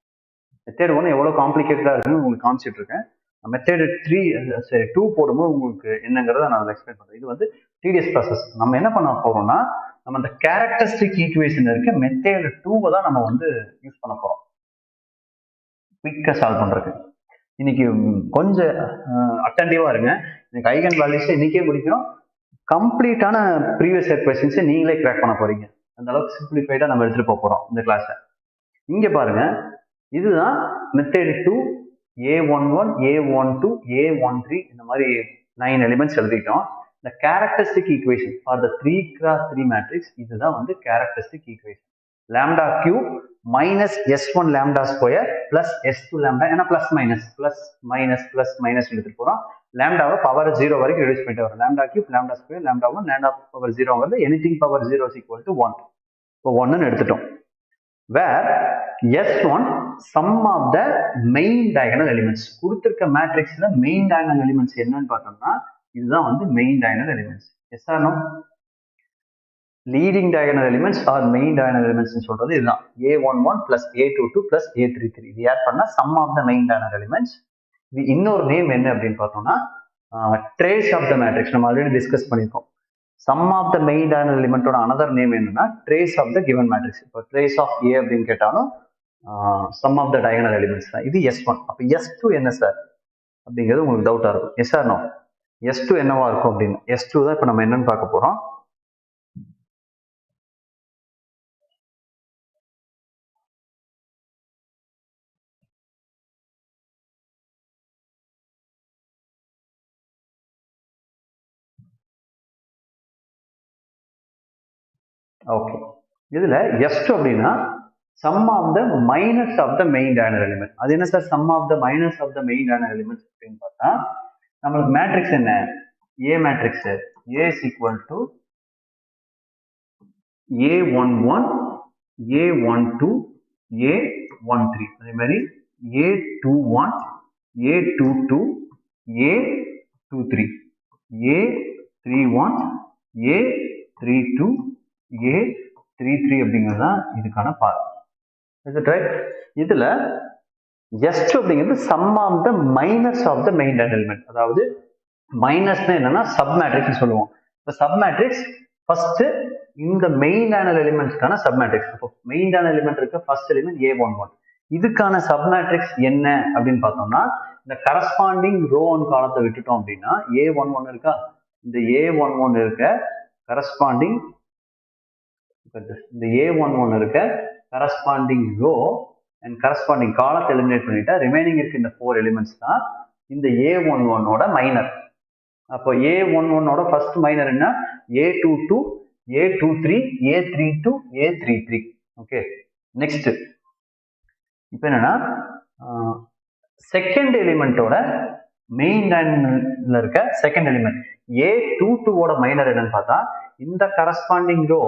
மெத்தட் 1 எவ்வளோ காம்ப்ளிகேட்டடா இருக்குன்னு உங்களுக்கு காமிச்சிட்டு இருக்கேன். மெத்தட் 2 போடும்போது உங்களுக்கு என்னங்கிறத நான் எக்ஸ்பிளைன் பண்றேன். இது வந்து டிடிஎஸ் ப்ராசஸ். நம்ம என்ன பண்ண போறோம்னா நம்ம அந்த கேரக்டரிஸ்டிக் ஈக்குவேஷன் இருக்க மெத்தட் 2 தான் நம்ம வந்து யூஸ் பண்ண போறோம் குயிக்கா சால்வ் பண்றதுக்கு. இன்னைக்கு கொஞ்சம் அட்டென்டிவா இருங்க. இன்னைக்கு ஐகன் வேல்யூஸ் இன்னைக்கே முடிக்கிறோம். கம்ப்ளீட்டான ப்ரீவியஸ் இயர் கொஸ்டின்ஸை நீங்களே கிராக் பண்ண போறீங்க. அந்த அளவுக்கு சிம்பிளிஃபைடா நம்ம எடுத்துட்டு போறோம் இந்த கிளாஸை. இங்க பாருங்க, இதுதான் மெத்தட் 2 A11 A12 A13 இந்த மாதிரி 9 எலிமெண்ட்ஸ் எழுதிட்டோம். இந்த characteristic equation for the 3x3 matrix இதுதான் வந்து characteristic equation. Lambda cube minus S1 lambda square plus S2 lambda, ஏன்னா பிளஸ் மைனஸ் எடுத்துட்டு போறோம். லாம்டாவை பவர் 0 வரைக்கும் ரெடியூஸ் பண்ணிட்டு வரும். Lambda cube lambda square lambda 1 lambda power 0 anything power 0 is equal to 1. இப்போ 1 எடுத்துட்டோம். வேர் S1 sum of the main diagonal elements கொடுத்திருக்க மேட்ரிக்ஸ்ல main diagonal elements என்னன்னு பார்த்தோம்னா இதுதான் வந்து main diagonal elements. Yes or no? Leading diagonal elements or main diagonal elements சொல்றது இதுதான். A11 plus A22 plus A33 இது ஆட் பண்ணா sum of the main diagonal elements. இது இன்னொரு நேம் என்ன அப்படின்னு பார்த்தோம்னா ட்ரேஸ் ஆஃப் த மேட்ரிக்ஸ். நம்ம ஆல்ரெடி டிஸ்கஸ் பண்ணியிருக்கோம். Sum of the main diagonal எலிமெண்டோட அனதர் நேம் என்னன்னா trace of the given matrix. இப்போ ட்ரேஸ் ஆஃப் ஏ அப்படின்னு கேட்டாலும் sum of the diagonal elements தான். இது S1. அப்போ S2 என்ன சார் அப்படிங்கிறது உங்களுக்கு டவுட்டா இருக்கும். S or no? S2 என்னவா இருக்கும் அப்படின்னு. S2 தான் இப்போ நம்ம என்னன்னு பார்க்க போறோம். ஓகே, இதுல S2 அப்படின்னா sum of the minus of the main diagonal element. அது என்ன sir sum of the minus of the main diagonal element அப்படின்னு பார்த்தா நம்மளுக்கு மேட்ரிக்ஸ் என்ன? A matrix A is equal to A11 A12 A13, அதே மாதிரி A21 A22 A23 A31 A32 A33 அப்படிங்கிறது தான் இதுக்கான பார்ட். இதுல S2 அப்படிங்கிறது sum of the minus of the main diagonal element. அதாவது மைனஸ்னா என்னன்னா சப் மேட்ரிக்ஸ் சொல்லுவோம். இப்போ சப் மேட்ரிக்ஸ் ஃபர்ஸ்ட் இந்த மெயின் diagonal எலிமெண்ட்ஸ்க்கான சப் மேட்ரிக்ஸ். இப்போ மெயின் diagonal எலிமெண்ட் இருக்க ஃபர்ஸ்ட் எலிமெண்ட் A11. இதுக்கான சப் மேட்ரிக்ஸ் என்ன அப்படின்னு பார்த்தோம்னா இந்த கரஸ்பாண்டிங் ரோ ஒன் காலத்தை விட்டுட்டோம் அப்படின்னா A11 இருக்கா, இந்த A11 இருக்க கரஸ்பாண்டிங் இந்த A11 இருக்க கரஸ்பாண்டிங் ரோ அண்ட் கரஸ்பாண்டிங் காலத்தை எலிமினேட் பண்ணிட்டா ரிமைனிங் இருக்க இந்த 4 எலிமெண்ட்ஸ் தான் இந்த A11ஓட மைனர். அப்போ A11ஓட ஃபர்ஸ்ட் மைனர் என்ன? A22 A23 A32 A33. Okay, next இப்போ என்னன்னா செகண்ட் எலிமெண்டோட மெயின் diagonalல இருக்க செகண்ட் எலிமெண்ட் A22ஓட மைனர் என்னன்னு பார்த்தா இந்த கரஸ்பாண்டிங் ரோ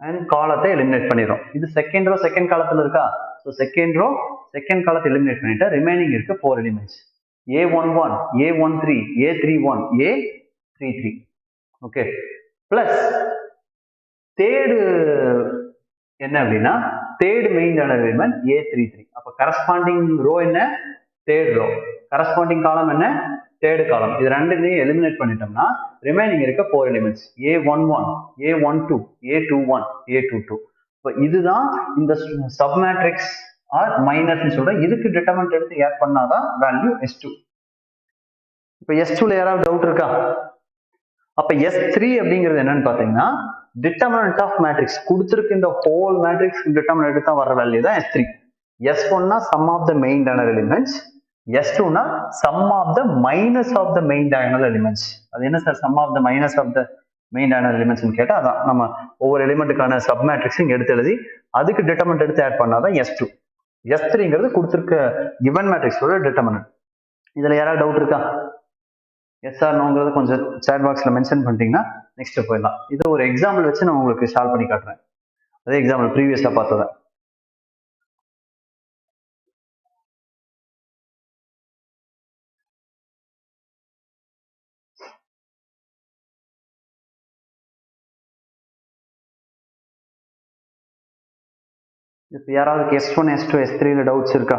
அண்ட் காலத்தை எலிமினேட் பண்ணிடும். இது செகண்ட் ரோ செகண்ட் காலத்துல இருக்கா, ஸோ செகண்ட் ரோ செகண்ட் காலத்தை எலிமினேட் பண்ணிட்டா ரிமைனிங் இருக்க 4 elements A11 A13 A31 A33. Okay, plus third என்ன அப்படின்னா third main diagonal element A33. அப்போ கரஸ்பாண்டிங் ரோ என்ன? Third row. கரஸ்பாண்டிங் காலம் என்ன? தேர்ட் காலம். இது ரெண்டுத்தையும் எலிமினேட் பண்ணிட்டோம்னா ரிமைனிங் இருக்க 4 elements A11, A12, A21, A22. இப்போ இதுதான் இந்த சப் மேட்ரிக்ஸ் ஆர் மைனஸ் சொல்றேன். இதுக்கு டிட்டர்மினன்ட் எடுத்து ஆட் பண்ணாதான் வேல்யூ S2. இப்போ S2ல யாராவது டவுட் இருக்கா? அப்ப S3 அப்படிங்கிறது என்னன்னு பாத்தீங்கன்னா டிட்டர்மினன்ட் ஆஃப் மேட்ரிக்ஸ் கொடுத்திருக்க இந்த ஹோல் மேட்ரிக்ஸ் டிட்டர்மினன்ட் எடுத்தா வர வேல்யூ தான் S3. S1னா sum of the main diagonal elements, S2னா sum of the minus of the main diagonal elements. அது என்ன sir sum of the minus of the main diagonal elements கேட்டா அதான் நம்ம ஒவ்வொரு எலிமெண்ட்டுக்கான சப் மேட்ரிக்ஸ் இங்க எடுத்து எழுதி அதுக்கு டிட்டர்மினன்ட் எடுத்து ஆட் பண்ணாதான் S2. S3ங்கிறது கொடுத்திருக்க கிவன் மேட்ரிக்ஸோட டிட்டர்மினன்ட். இதுல யாராவது டவுட் இருக்கா? எஸ் ஆர் நோங்கிறத கொஞ்சம் சேட் பாக்ஸ்ல மென்ஷன் பண்ணிட்டீங்கன்னா நெக்ஸ்ட் போயிடலாம். இது ஒரு எக்ஸாம்பிள் வச்சு நான் உங்களுக்கு சால்வ் பண்ணி காட்டுறேன். அதே எக்ஸாம்பிள் ப்ரீவியஸா பார்த்ததை. இப்போ யாராவது S1, S2, S3ல டவுட்ஸ் இருக்கா?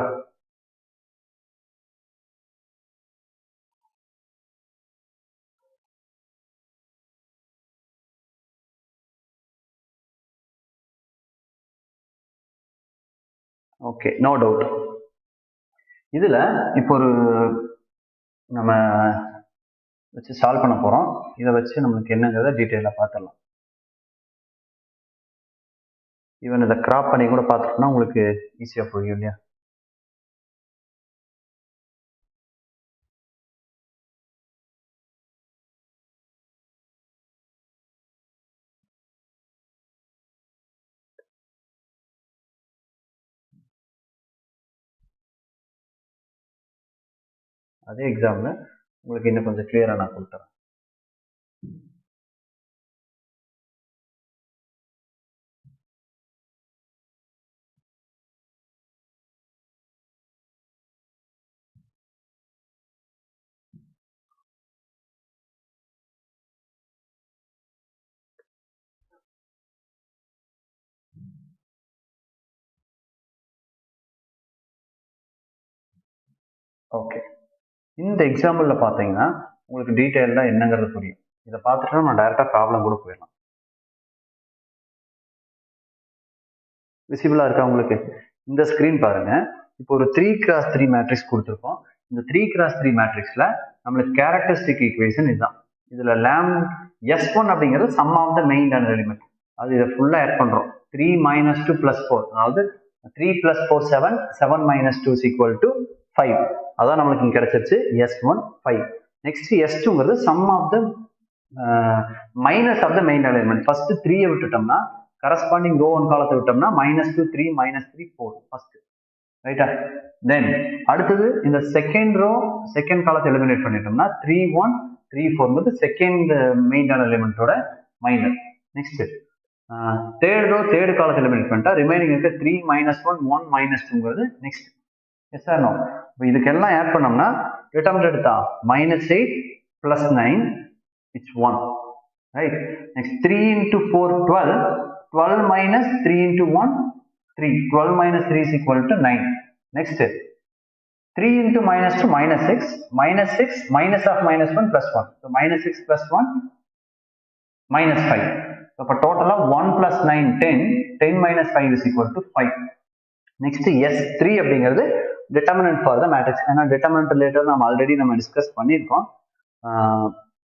Okay, no doubt. இதுல இப்போ ஒரு நம்ம வச்சு சால்வ் பண்ண போறோம். இதை வச்சு நம்மளுக்கு என்னங்கிறத டீட்டெயிலா பார்த்துடலாம். ஈவன் இதை கிராப் பண்ணி கூட பார்த்துட்டோம்னா உங்களுக்கு ஈஸியா புரியும் இல்லையா? அதே எக்ஸாம்பிள் உங்களுக்கு இன்னும் கொஞ்சம் கிளியரா நான் கொடுத்துறேன். ஓகே, இந்த எக்ஸாம்பிள்ல பாத்தீங்கன்னா உங்களுக்கு டீடைல்டா என்னங்கிறது புரியும். இதை பார்த்துட்டு நம்ம டைரக்டா ப்ராப்ளம் கூட போயிடலாம். விசிபிளா இருக்கா உங்களுக்கு? இந்த ஸ்கிரீன் பாருங்க. இப்போ ஒரு 3x3 மேட்ரிக்ஸ் கொடுத்துருக்கோம். இந்த 3x3 மேட்ரிக்ஸ்ல நம்மளுக்கு கேரக்டரிஸ்டிக் ஈக்குவேஷன் இதுதான். இதுல S1 அப்படிங்கிறது sum of the main diagonal element. அது இதை ஃபுல்லா ஆட் பண்றோம். 3 - 2 + 4, அதாவது 3 + 4 7, 7 - 2 = 5. அதான் நம்மளுக்கு இங்க கிடைச்சிருச்சு S1 5. நெக்ஸ்ட் S2ங்கிறது sum of the minus of the main diagonal element. First 3 விட்டுட்டோம்னா கரஸ்பாண்டிங் ரோ 1 காலத்தை விட்டோம்னா -2 3 -3 4 ஃபர்ஸ்ட், ரைட்டா? தென் அடுத்தது இந்த செகண்ட் ரோ செகண்ட் காலத்தை எலிமினேட் பண்ணிட்டோம்னா 3 1 3 4 செகண்ட் மெயின் டயகனல் எலிமெண்டோட minor. Next third row third காலத்தை எலிமினேட் பண்ணிட்டா ரிமைனிங் இருக்க 3 -1 1 -2ங்கிறது நெக்ஸ்ட். Yes or no? இதுக்கெல்லாம் ஆட் பண்ணோம்னா டிட்டர்மினன்ட் எடுத்தா -8 + 9 it's 1, right? Next 3 × 4 12, 12 - 3 × 1 3, 12 - 3 = 9. Next 3 × -2 -6, -6 minus of -1 + 1, so -6 + 1 -5. So for total of 1 + 9 10, 10 - 5 = 5. Next S3 அப்படிங்கிறது determinant for the matrix. ஏன்னா determinant ரிலேட்டட் நம்ம ஆல்ரெடி டிஸ்கஸ் பண்ணியிருக்கோம்.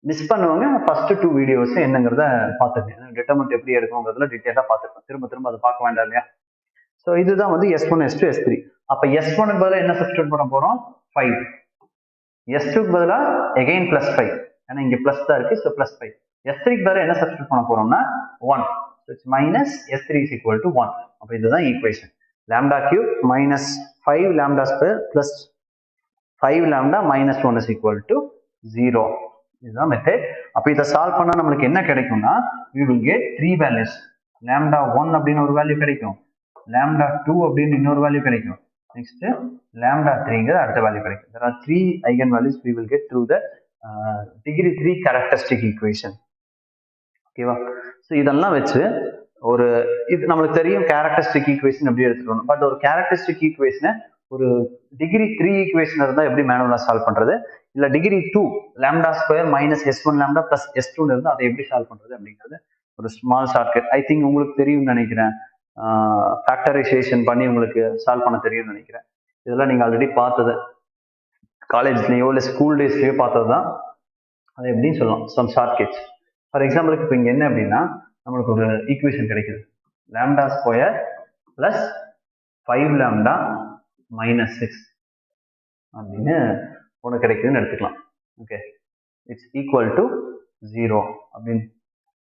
மிஸ் பண்ணுவாங்க ஃபர்ஸ்ட் 2 வீடியோஸ் என்னங்கிறத பார்த்துருக்கேன். டிட்டர்மினன்ட் எப்படி எடுக்கணுங்கிறதுல டீட்டெயிலாக பார்த்துருக்கோம். திரும்ப அதை பார்க்க வேண்டாம் இல்லையா? ஸோ இதுதான் S1, S2, S3. அப்போ S1க்கு பதிலாக என்ன சப்ஸ்டிட்யூட் பண்ண போறோம்? 5. S2க்கு பதிலாக again +5, ஏன்னா இங்க பிளஸ் தான் இருக்கு, ஸோ +5. S3க்கு பதிலாக என்ன சப்ஸ்டிட்யூட் பண்ண போறோம்னா 1, so it's -S3 = 1. அப்போ இதுதான் ஈக்குவேஷன். λ³ -5 λ² + 5 λ -1 = 0. இதுதான் மெத்தட். அப்ப இதை சால்வ் பண்ணா நம்மளுக்கு என்ன கிடைக்கும்னா we will get 3 values. λ1 அப்படின்னு ஒரு வேல்யூ கிடைக்கும், λ2 அப்படின்னு இன்னொரு வேல்யூ கிடைக்கும், நெக்ஸ்ட் λ3ங்கிற அடுத்த வேல்யூ கிடைக்கும். there are 3 eigen values we will get through the degree 3 characteristic equation. ஓகேவா? ஸோ இதெல்லாம் வச்சு ஒரு இது நம்மளுக்கு தெரியும் கேரக்டரிஸ்டிக் ஈக்குவேஷன் எப்படி எடுத்துக்கணும். பட் ஒரு கேரக்டரிஸ்டிக் ஈக்குவேஷனை ஒரு டிகிரி 3 ஈக்குவேஷன் இருந்தால் எப்படி மேனுவலா சால்வ் பண்றது, இல்ல degree 2 lambda square minus s1 lambda plus s2 இருந்து அதை எப்படி சால்வ் பண்றது அப்படிங்கிறது ஒரு ஸ்மால் ஷார்ட்கட். ஐ திங்க் உங்களுக்கு தெரியும்னு நினைக்கிறேன். ஃபேக்டரைசேஷன் பண்ணி உங்களுக்கு சால்வ் பண்ண தெரியும்னு நினைக்கிறேன். இதெல்லாம் நீங்க ஆல்ரெடி பார்த்தது, காலேஜ்லயோ இல்லை ஸ்கூல் டேஸ்லயோ பார்த்தது தான். அது எப்படின்னு சொல்லலாம், சம் ஷார்ட்கட்ஸ். ஃபார் எக்ஸாம்பிளுக்கு இப்போ இங்கே என்ன அப்படின்னா, நம்மளுக்கு ஒரு ஈக்குவேஷன் கிடைக்குது, lambda square plus 5 lambda minus 6 அப்படின்னு ஒன்று கிடைக்குதுன்னு எடுத்துக்கலாம். ஓகே, இட்ஸ் ஈக்குவல் டு 0 அப்படின்னு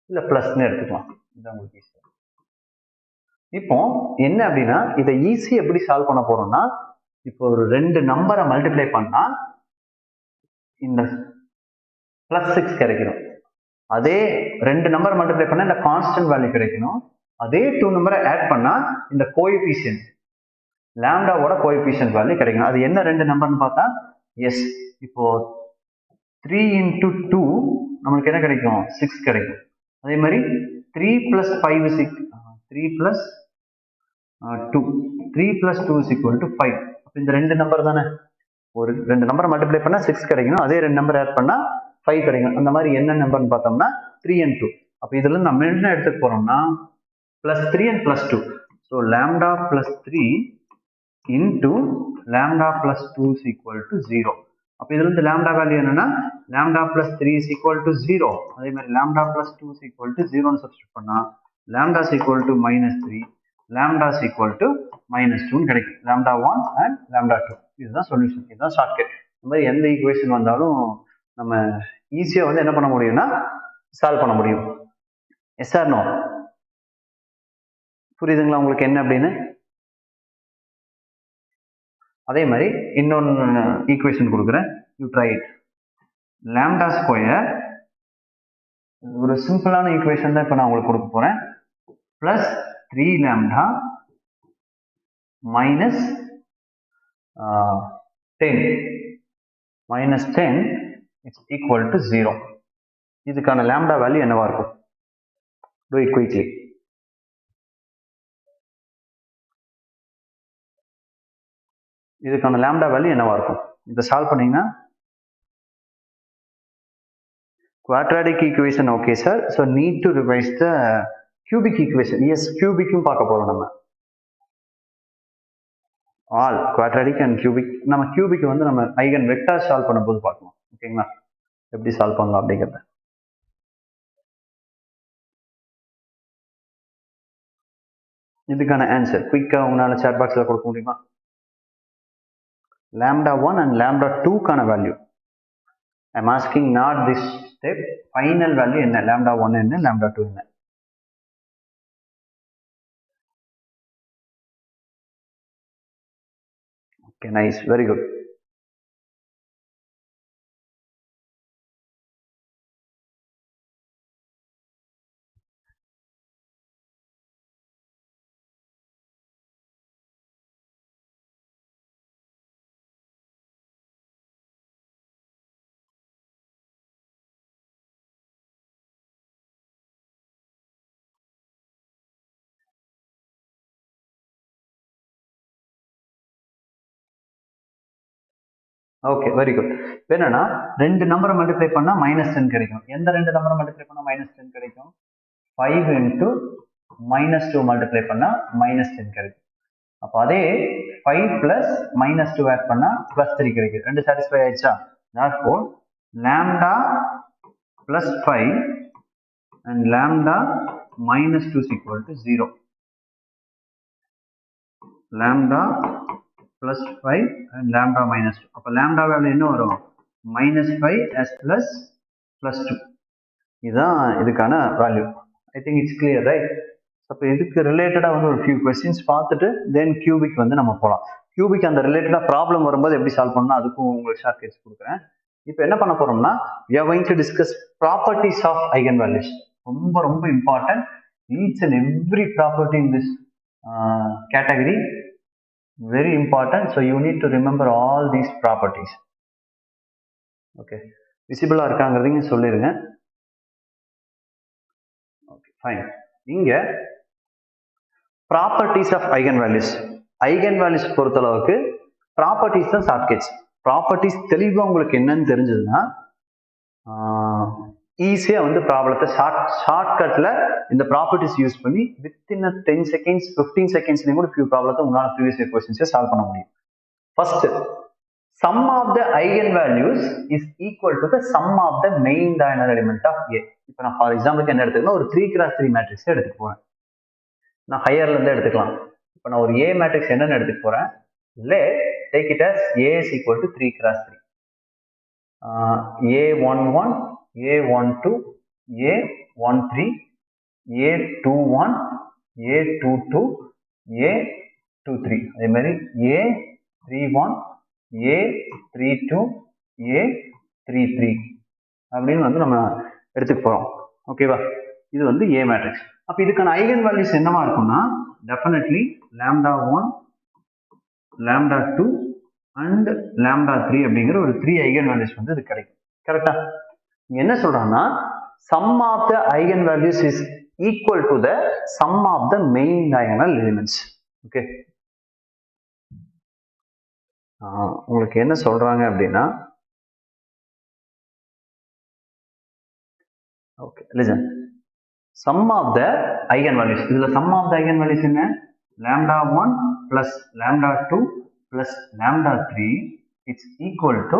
இல்லை ப்ளஸ்ன்னு எடுத்துக்கலாம். இதுதான் உங்களுக்கு ஈஸி. இப்போ என்ன அப்படின்னா, இதை ஈஸி எப்படி சால்வ் பண்ண போறோம்னா, இப்போ ஒரு 2 நம்பரை மல்டிப்ளை பண்ணா இந்த பிளஸ் 6 கிடைக்கணும். அதே 2 நம்பர் மல்டிப்ளை பண்ணா இந்த கான்ஸ்டன்ட் வேல்யூ கிடைக்கணும். அதே 2 நம்பரை ஆட் பண்ணா இந்த கோஎஃபிஷியன்ட் லாம்டாவோட கோஎஃபிஷியன்ட் வேல்யூ கிடைக்கணும். அது என்ன 2 நம்பர்னு பார்த்தா எஸ். இப்போ 3 into 2 நமக்கு என்ன கிடைக்கும், 6 கிடைக்கும். அதே மாதிரி 3 plus 5 is 3 plus 2 3 plus 2 is equal to 5. அப்போ இந்த 2 நம்பர் தானே, ஒரு 2 நம்பர் மல்டிப்ளை பண்ணா 6 கிடைக்கணும், அதே 2 நம்பர் ஆட் பண்ணா 5 கிடைக்கும். அந்த மாதிரி என்ன நம்பர்னு பார்த்தோம்னா 3 and 2. அப்போ இதுல நம்ம என்ன எடுத்துக்க போறோம்னா plus 3 and plus 2. So lambda plus 3 into lambda plus 2 is equal to 0. அப்போ இதுல இருந்து lambda வேல்யூ என்னன்னா lambda plus 3 is equal to 0. அதே மாதிரி lambda plus 2 is equal to 0 னு சப்ஸ்டிட்யூட் பண்ணா lambda is equal to minus 3, lambda is equal to minus 2 னு கிடைக்கும். lambda 1 and lambda 2. இதுதான் சொல்யூஷன், இதுதான் ஷார்ட்கட். இந்த மாதிரி எந்த ஈக்குவேஷன் வந்தாலும் நம்ம ஈஸியா வந்து என்ன பண்ண முடியும்னா சால்வ் பண்ண முடியும். Yes or no? புரியுதுங்களா உங்களுக்கு என்ன அப்படின்னு? அதே மாதிரி இன்னொன்னு ஈக்குவேஷன் கொடுக்குறேன், you try it. lambda square, ஒரு சிம்பிளான ஈக்குவேஷன் தான் இப்போ நான் உங்களுக்கு கொடுக்க போறேன், plus 3 lambda minus 10 is equal to 0. இதுக்கான lambda வேல்யூ என்னவா இருக்கும்? Do it quickly. இதுக்கான lambda வேல்யூ என்னவா இருக்கும்? இதை சால்வ் பண்ணீங்கன்னா quadratic equation. okay sir, so need to revise the cubic equation. yes, cubic பார்க்க போறோம் நம்ம. all quadratic and cubic, நம்ம cubic வந்து நம்ம ஐகன் வெக்டார் சால்வ் பண்ணும்போது பார்க்கலாம். ஓகேங்களா, எப்படி சால்வ் பண்ணலாம் அப்படிங்கறத. இதுக்கான ஆன்சர் குயிக்கா உங்களால chat boxல கொடுக்க முடியுமா? lambda 1 and lambda 2 கான value. I'm asking not this step, final value என்ன, lambda 1 என்ன, lambda 2 என்ன? okay, nice, very good. Okay, very good. என்னன்னா 2 நம்பரை மல்டிப்ளை பண்ணா -10 கிடைக்கும். எந்த 2 நம்பரை மல்டிப்ளை பண்ணா -10 கிடைக்கும்? 5 into -2 மல்டிப்ளை பண்ணா -10 கிடைக்கும். அப்போ அதே 5 plus -2 ஆட் பண்ணா +3 கிடைக்கும். ரெண்டு சாட்டிஸ்ஃபை ஆயிடுச்சா? therefore lambda plus 5 and lambda -2 is equal to 0. lambda plus 5 and lambda minus 2. அப்போ lambda வேல்யூ என்ன வரும்? -5 as plus 2. இதுதான் இதுக்கான value. I think it's clear, right? அப்போ இதுக்கு ரிலேட்டடா வந்து ஒரு ஃபியூ கொஸ்டின்ஸ் பார்த்துட்டு தென் கியூபிக் வந்து நம்ம போகலாம். கியூபிக் அந்த ரிலேட்டடா ப்ராப்ளம் வரும்போது எப்படி சால்வ் பண்ணணும் அதுக்கும் உங்களுக்கு ஷார்ட்கட்ஸ் கொடுக்குறேன். இப்போ என்ன பண்ண போறோம்னா we are going to discuss properties of eigenvalues. ரொம்ப ரொம்ப important. each and every property in this category very important, so you need to remember all these properties. okay, visible ஆ இருக்காங்கிறதையும் சொல்லிருங்க. okay, fine. இங்க properties of eigenvalues, eigenvalues பொறுத்தளவுக்கு properties தான் shortcuts. Properties தெளிவாக உங்களுக்கு என்னன்னு தெரிஞ்சதுன்னா ஈஸியாக வந்து ப்ராப்ளத்தை ஷார்ட்கட்டில் இந்த ப்ராப்பர்ட்டிஸ் யூஸ் பண்ணி வித்தின் 10 செகண்ட்ஸ் 15 செகண்ட்ஸ்லேயும் கூட ஃபியூ ப்ராப்ளத்தை உங்களால் ப்ரீவியஸ் இயர் கொஸ்டின்ஸை சால்வ் பண்ண முடியும். First, sum of the eigenvalues is equal to the sum of the main diagonal element of A. இப்போ நான் ஃபார் எக்ஸாம்பிளுக்கு என்ன எடுத்துக்கணும், ஒரு 3x3 மேட்ரிக்ஸ் எடுத்துக்க போறேன். நான் ஹையர்ல இருந்து எடுத்துக்கலாம். இப்போ நான் ஒரு A மேட்ரிக்ஸ் என்னன்னு எடுத்துக்க போறேன். Let take it as A is equal to 3x3. A11, A12, A13, A21, A22, A23. அதே மாதிரி A31, A32, A33 அப்படின்னு வந்து நம்ம எடுத்துக்க போறோம். ஓகேவா? இது வந்து A மேட்ரிக்ஸ். அப்ப இதுக்கான ஐகன் வேல்யூஸ் என்னவா இருக்கும்னா டெஃபினெட்லி λ1, λ2 அண்ட் λ3 அப்படிங்கிற ஒரு 3 ஐகன் வேல்யூஸ் வந்து இது கிடைக்கும். கரெக்டா? என்ன சொல்றாங்கன்னா sum of the eigen values is equal to the sum of the main diagonal elements. Okay, உங்களுக்கு என்ன சொல்றாங்க அப்படின்னா, okay listen, sum of the eigen values, இதுல sum of the eigen values என்ன, λ1 plus λ2 plus λ3 it's equal to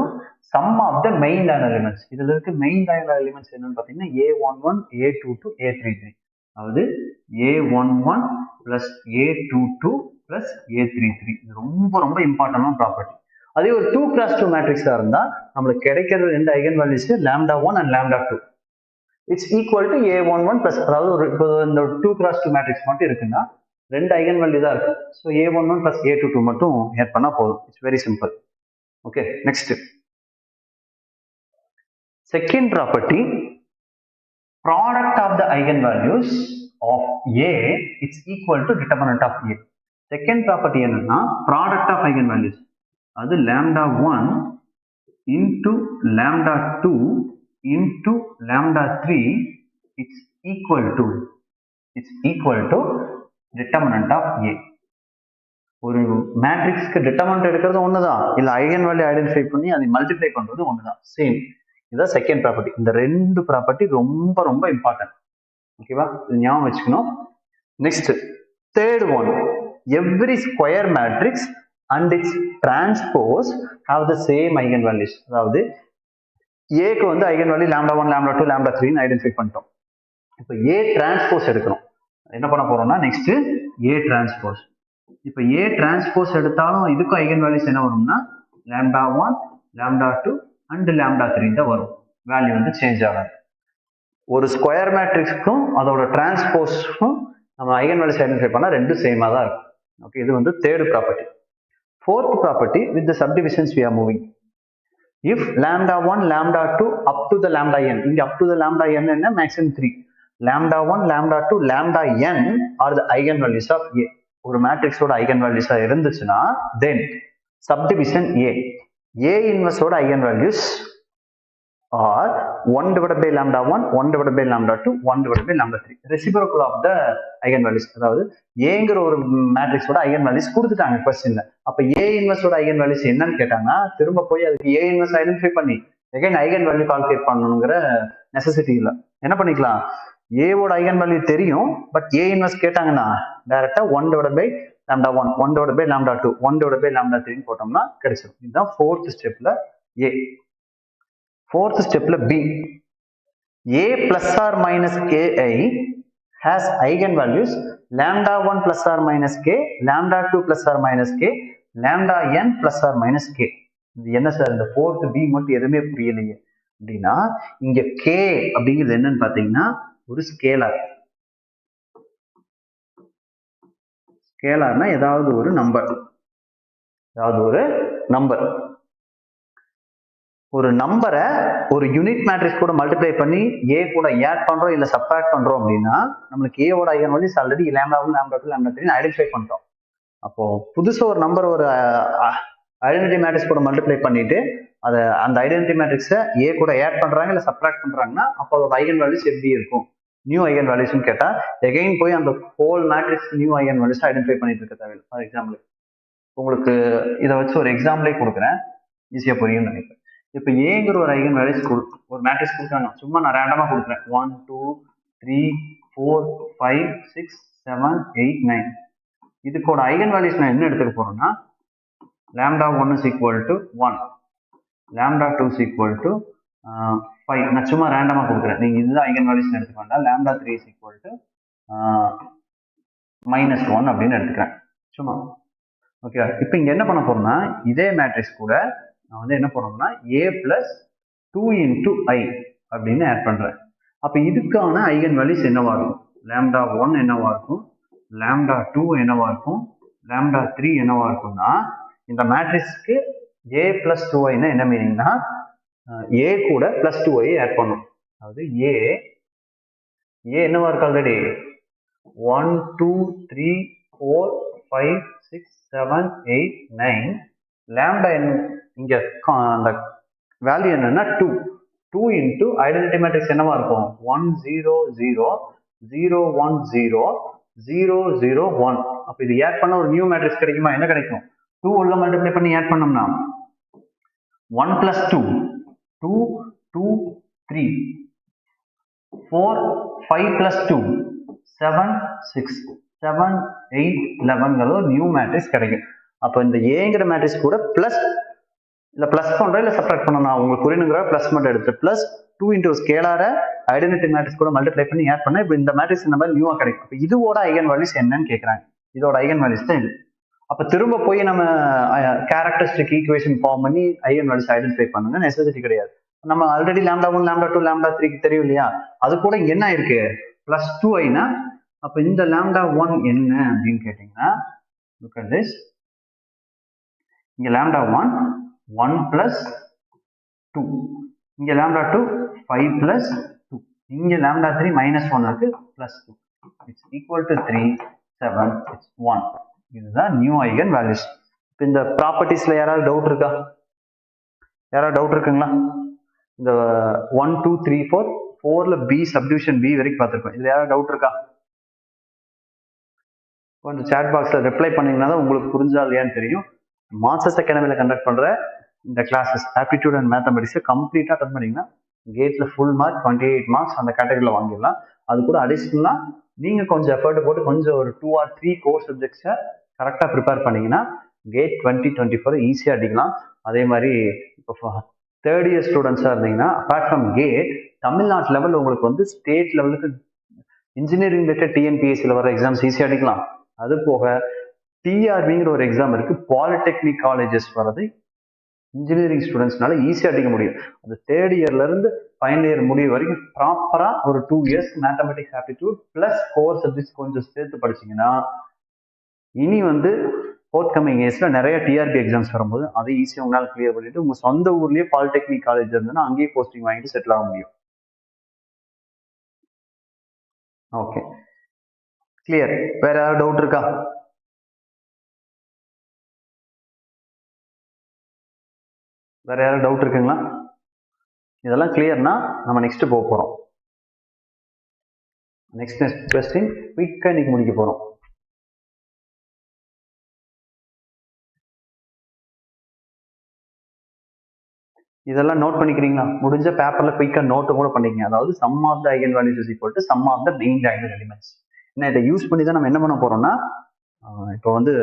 sum of the main diagonal elements. இதுல இருக்க main diagonal elements என்னன்னு பாத்தீங்கன்னா A11, A22, A33. அதாவது A11 plus A22 plus A33. இது ரொம்ப ரொம்ப இம்பார்ட்டன்டான ப்ராப்பர்ட்டி. அதே ஒரு 2x2 மேட்ரிக்ஸா இருந்தா நம்மளுக்கு கிடைக்கிறது ரெண்டு eigen values λ1 and λ2. It's equal to A11 plus, அதாவது ஒரு இப்போ இந்த 2x2 மேட்ரிக்ஸ் மட்டும் இருக்குன்னா ரெண்டு ஐகன் வேல்யூ தான் இருக்கு. ஸோ A11 plus A22 மட்டும் ஆட் பண்ணா போதும். It's very simple. Okay, next second property, product of the eigen values of A it's equal to determinant of A. Second property என்னன்னா product of eigen values, அது λ1 into λ2 into λ3 it's equal to determinant of A. ஒரு மேட்ரிக்ஸ்க்கு determinant எடுக்கிறது ஒண்ணுதான், இல்ல eigen value identify பண்ணி அதை multiply பண்றது ஒண்ணுதான், சேம். இதுதான் செகண்ட் ப்ராப்பர்ட்டி. இந்த ரெண்டு ப்ராப்பர்ட்டி ரொம்ப ரொம்ப இம்பார்ட்டன்ட். ஓகேவா? இது ஞாபகம் வச்சுக்கணும். Next third one, every square matrix and its transpose have the same eigen values. அதாவது ஏக்கு வந்து ஐகன் வேல்யூ λ1, λ2, λ3 ஐடென்டிஃபை பண்ணிட்டோம். இப்போ A டிரான்ஸ்போஸ் எடுக்கணும். என்ன பண்ண போறோம்னா நெக்ஸ்ட் A டிரான்ஸ்போஸ். இப்போ A டிரான்ஸ்போஸ் எடுத்தாலும் இதுக்கும் ஐகன் வேல்யூஸ் என்ன வரும்னா λ1, λ2 அண்ட் λ3 தான் வரும். வேல்யூ வந்து சேஞ்ச் ஆகாது. ஒரு ஸ்கொயர் மேட்ரிக்ஸ்க்கும் அதோட டிரான்ஸ்போஸ்க்கும் நம்ம ஐகன் வேல்யூஸ் ஐடென்டிஃபை பண்ணா ரெண்டும் சேமா தான் இருக்கும். ஓகே, இது வந்து third property. Fourth property, with the subdivisions we are moving. If λ1, λ2 up to the λn, இங்க up to the λn என்ன maximum 3. λ1, லambda2, λn are the eigenvalues of A. ஒரு மேட்ரிக்ஸோட eigenvalues இருந்துச்சுன்னா then subdivision A. A inverse ஓட eigenvalues are 1 divided by λ1, 1 divided by λ2, 1 divided by λ3. Reciprocal of the eigenvalues. அதாவது ஏங்கிற ஒரு மேட்ரிக்ஸோட eigenvalues கொடுத்துட்டாங்க क्वेश्चनல. அப்ப A inverse ஓட eigenvalues என்னன்னு கேட்டாங்கன்னா திரும்ப போய் அதுக்கு A inverse ஐடென்டிஃபை பண்ணி again eigenvalue கால்குலேட் பண்ணணுங்கிற நெசசிட்டி இல்ல. என்ன பண்ணிக்கலாம், A ஓட eigenvalue தெரியும், பட் A inverse கேட்டாங்கன்னா டைரக்டா 1 divided by λ1, 1 divided by λ2, 1 divided by λ3 போட்டோம்னா கிடைச்சிடும். இதுதான் fourth stepல A. Fourth stepல B. A plus or minus ki has eigenvalues λ1 plus or minus k, λ2 plus or minus k, λn plus or minus k. இது என்ன sir, இந்த fourth B மட்டும் எதுவுமே புரியலையே அப்படின்னா, இங்க k அப்படிங்கிறது என்னன்னு பாத்தீங்கன்னா ஒரு ஸ்கேலார். ஸ்கேலார்னா ஏதாவது ஒரு நம்பர், ஒரு நம்பரை ஒரு யூனிட் மேட்ரிக்ஸ் கூட மல்டிப்ளை பண்ணி A கூட ஆட் பண்றோம் இல்ல சப்ட்ராக்ட் பண்றோம் அப்படின்னா நம்மளுக்கு A ஓட ஐகன் வேல்யூஸ் ஆல்ரெடி λ1, λ2, λ3 ஐடென்டிஃபை பண்ணிட்டோம். அப்போ புதுசா ஒரு நம்பர் ஒரு ஐடென்டிட்டி மேட்ரிக்ஸ் கூட மல்டிப்ளை பண்ணிட்டு அதை அந்த ஐடென்டிட்டி மேட்ரிக்ஸை A கூட ஆட் பண்றாங்க இல்ல சப்ட்ராக்ட் பண்றாங்கன்னா அப்போ அதோட ஐகன் வேல்யூஸ் எப்படி இருக்கும், நியூ ஐகன் வேல்யூஸ்னு கேட்டா எகைன் போய் அந்த whole matrix new eigen values identify பண்ணிட்டு இருக்க தேவையில்லை. ஃபார் எக்ஸாம்பிள் உங்களுக்கு இதை வச்சு ஒரு எக்ஸாம்பிளே கொடுக்குறேன். ஈஸியாக புரியும்னு நினைக்கிறேன். இப்போ ஏங்கிற ஒரு ஐகன் வேல்யூஸ் ஒரு மேட்ரிக்ஸ் கொடுத்தாங்க, சும்மா நான் ரேண்டமாக கொடுக்குறேன். 1 2 3 4 5 6 7 8 9. இதுக்கோட ஐகன் வேல்யூஸ் நான் என்ன எடுத்துக்க போறேன்னா, λ1 is equal to 1, λ2 is equal to 5. நான் சும்மா ரேண்டமா கொடுக்குறேன், நீங்க இதுதான் ஐகன் வேல்யூஸ் எடுத்துக்க வேண்டாம். λ3 is equal to -1 அப்படின்னு எடுத்துக்கிறேன் சும்மா. ஓகே, இப்போ இங்க என்ன பண்ண போறோம்னா, இதே மேட்ரிக்ஸ் கூட நான் வந்து என்ன பண்ணணும்னா a plus 2 into I அப்படின்னு ஆட் பண்றேன். அப்ப இதுக்கான ஐகன் வேல்யூஸ் என்னவா இருக்கும்? λ1 என்னவா இருக்கும், λ2 என்னவா இருக்கும், λ3 என்னவா இருக்கும்னா, இந்த மேட்ரிக்ஸ்க்கு a plus 2i னா என்ன மீனிங்னா, a கூட plus 2i ஆட் பண்ணும். அதாவது a என்னவா இருக்கு ஆல்ரெடி 1 2 3 4 5 6 7 8 9. lambda இங்க அந்த வேல்யூ என்னன்னா 2 into ஐடென்டிட்டி மேட்ரிக்ஸ் என்னவா இருக்கும் 1 0 0 0 1 0 0 0 1. அப்ப இது ஆட் பண்ண ஒரு நியூ மேட்ரிக்ஸ் கிடைக்குமா? என்ன கிடைக்கும்? 2 உள்ள மல்டிப்ளை பண்ணி ஆட் பண்ணோம்னா 1 plus 2 2 2 3 4 5 plus 2 7 6 7 8 11 நியூ மேட்ரிக்ஸ் கிடைக்கும். அப்போ இந்த ஏங்கிற மேட்ரிக்ஸ் கூட பிளஸ் இல்ல பிளஸ் பண்றேன் இல்ல சப்ட்ராக்ட் பண்ணணும், உங்களுக்கு புரியணுங்கிற பிளஸ் மட்டும் எடுத்து பிளஸ் 2 into ஸ்கேலார ஐடென்டிட்டி மேட்ரிக்ஸ் கூட மல்டிப்ளை பண்ணி ஆட் பண்ணா இப்போ இந்த மேட்ரிக்ஸ் இந்த மாதிரி நியூவா கிடைக்கும். இப்போ இதோட ஐகன் வேல்யூஸ் என்னன்னு கேட்கறாங்க. இதோட ஐகன் வேல்யூஸ் தான் இது. அப்ப திரும்ப போய் நம்ம கேரக்டரிஸ்டிக் ஈக்குவேஷன் ஃபார்ம் பண்ணி ஐகன் வேல்யூஸ் ஐடென்டிஃபை பண்ணுங்க நெசசிட்டி கிடையாது. நம்ம ஆல்ரெடி λ1 λ2 λ3 தெரியும் இல்லையா, அது கூட இங்க என்ன இருக்கு பிளஸ் 2i னா, அப்ப இந்த λ1 என்ன அப்படின்னு கேட்டீங்கன்னா, look at this, இங்க λ1 1 plus 2, இங்க λ2 5 plus 2, இங்க λ3 -1 இருக்கு plus 2, it's equal to 3 7 it's 1. இதுதான் நியூ ஐகன் வேல்யூஸ். இந்த ப்ராப்பர்ட்டிஸ்ல யாராவது டவுட் இருக்கா? யாராவது டவுட் இருக்குங்களா? இந்த 1 2 3 4 4ல பி சப்டிவிஷன் பி வரைக்கும் பார்த்துருக்கோம். இதுல யாராவது டவுட் இருக்கா? கொஞ்சம் சாட் பாக்ஸ்ல ரிப்ளை பண்ணீங்கன்னா தான் உங்களுக்கு புரிஞ்சா இல்லையான்னு தெரியும். மாஸ்டர்ஸ் அகாடமியில கண்டக்ட் பண்ற இந்த கிளாஸஸ் ஆப்டிடியூட் அண்ட் மேத்தமெட்டிக்ஸ் கம்ப்ளீட்டா அட்டன் பண்ணீங்கன்னா கேட்ல ஃபுல் மார்க் 28 மார்க்ஸ் அந்த கேட்டகரியில வாங்கிடலாம். அது கூட அடிஷனலா நீங்க கொஞ்சம் எஃபர்ட் போட்டு கொஞ்சம் ஒரு 2 or 3 கோர் சப்ஜெக்ட்ஸை கரெக்டாக ப்ரிப்பேர் பண்ணீங்கன்னா கேட் 2024 ஈஸியாக அடிக்கலாம். அதே மாதிரி இப்போ தேர்ட் இயர் ஸ்டூடெண்ட்ஸாக இருந்தீங்கன்னா அப்பார்ட் ஃப்ரம் கேட் தமிழ்நாட்டு லெவலில் உங்களுக்கு வந்து ஸ்டேட் லெவலுக்கு இன்ஜினியரிங் ரிலேட்டட் டிஎன்பிஎஸ்சியில் வர எக்ஸாம்ஸ் ஈஸியாக அடிக்கலாம். அது போக டிஆர்பிங்கிற ஒரு எக்ஸாம் இருக்கு, பாலிடெக்னிக் காலேஜஸ் வரது இன்ஜினியரிங் ஸ்டூடெண்ட்ஸ்னால ஈஸியாக அடிக்க முடியும். அந்த தேர்ட் இயர்ல இருந்து ஃபைனல் இயர் முடிவு வரைக்கும் ப்ராப்பரா ஒரு 2 years mathematics aptitude plus core subjects கொஞ்சம் சேர்த்து படிச்சீங்கன்னா இனி வந்து ஃபோர்த் கமிங் இயர்ஸ்ல நிறைய டிஆர்பி எக்ஸாம்ஸ் வரும்போது அதை ஈஸியாக உங்களால் கிளியர் பண்ணிட்டு உங்க சொந்த ஊர்லயே பாலிடெக்னிக் காலேஜ் இருந்ததுன்னா அங்கேயே போஸ்டிங் வாங்கிட்டு செட்டில் ஆக முடியும். Okay, clear. வேற ஏதாவது டவுட் இருக்கா? வேற யாராவது டவுட் இருக்குங்களா? இதெல்லாம் கிளியர்னா நம்ம நெக்ஸ்ட் போக போறோம். நெக்ஸ்ட் கொஸ்டின் குயிக்கா இன்னைக்கு முடிக்க போறோம். இதெல்லாம் நோட் பண்ணிக்கிறீங்களா? முடிஞ்ச பேப்பர்ல குயிக்கா நோட்டு கூட பண்ணிக்கங்க. அதாவது sum of the eigen values is equal to sum of the main diagonal elements. ஏன்னா இதை யூஸ் பண்ணி தான் நம்ம என்ன பண்ண போறோம்னா இப்போ வந்து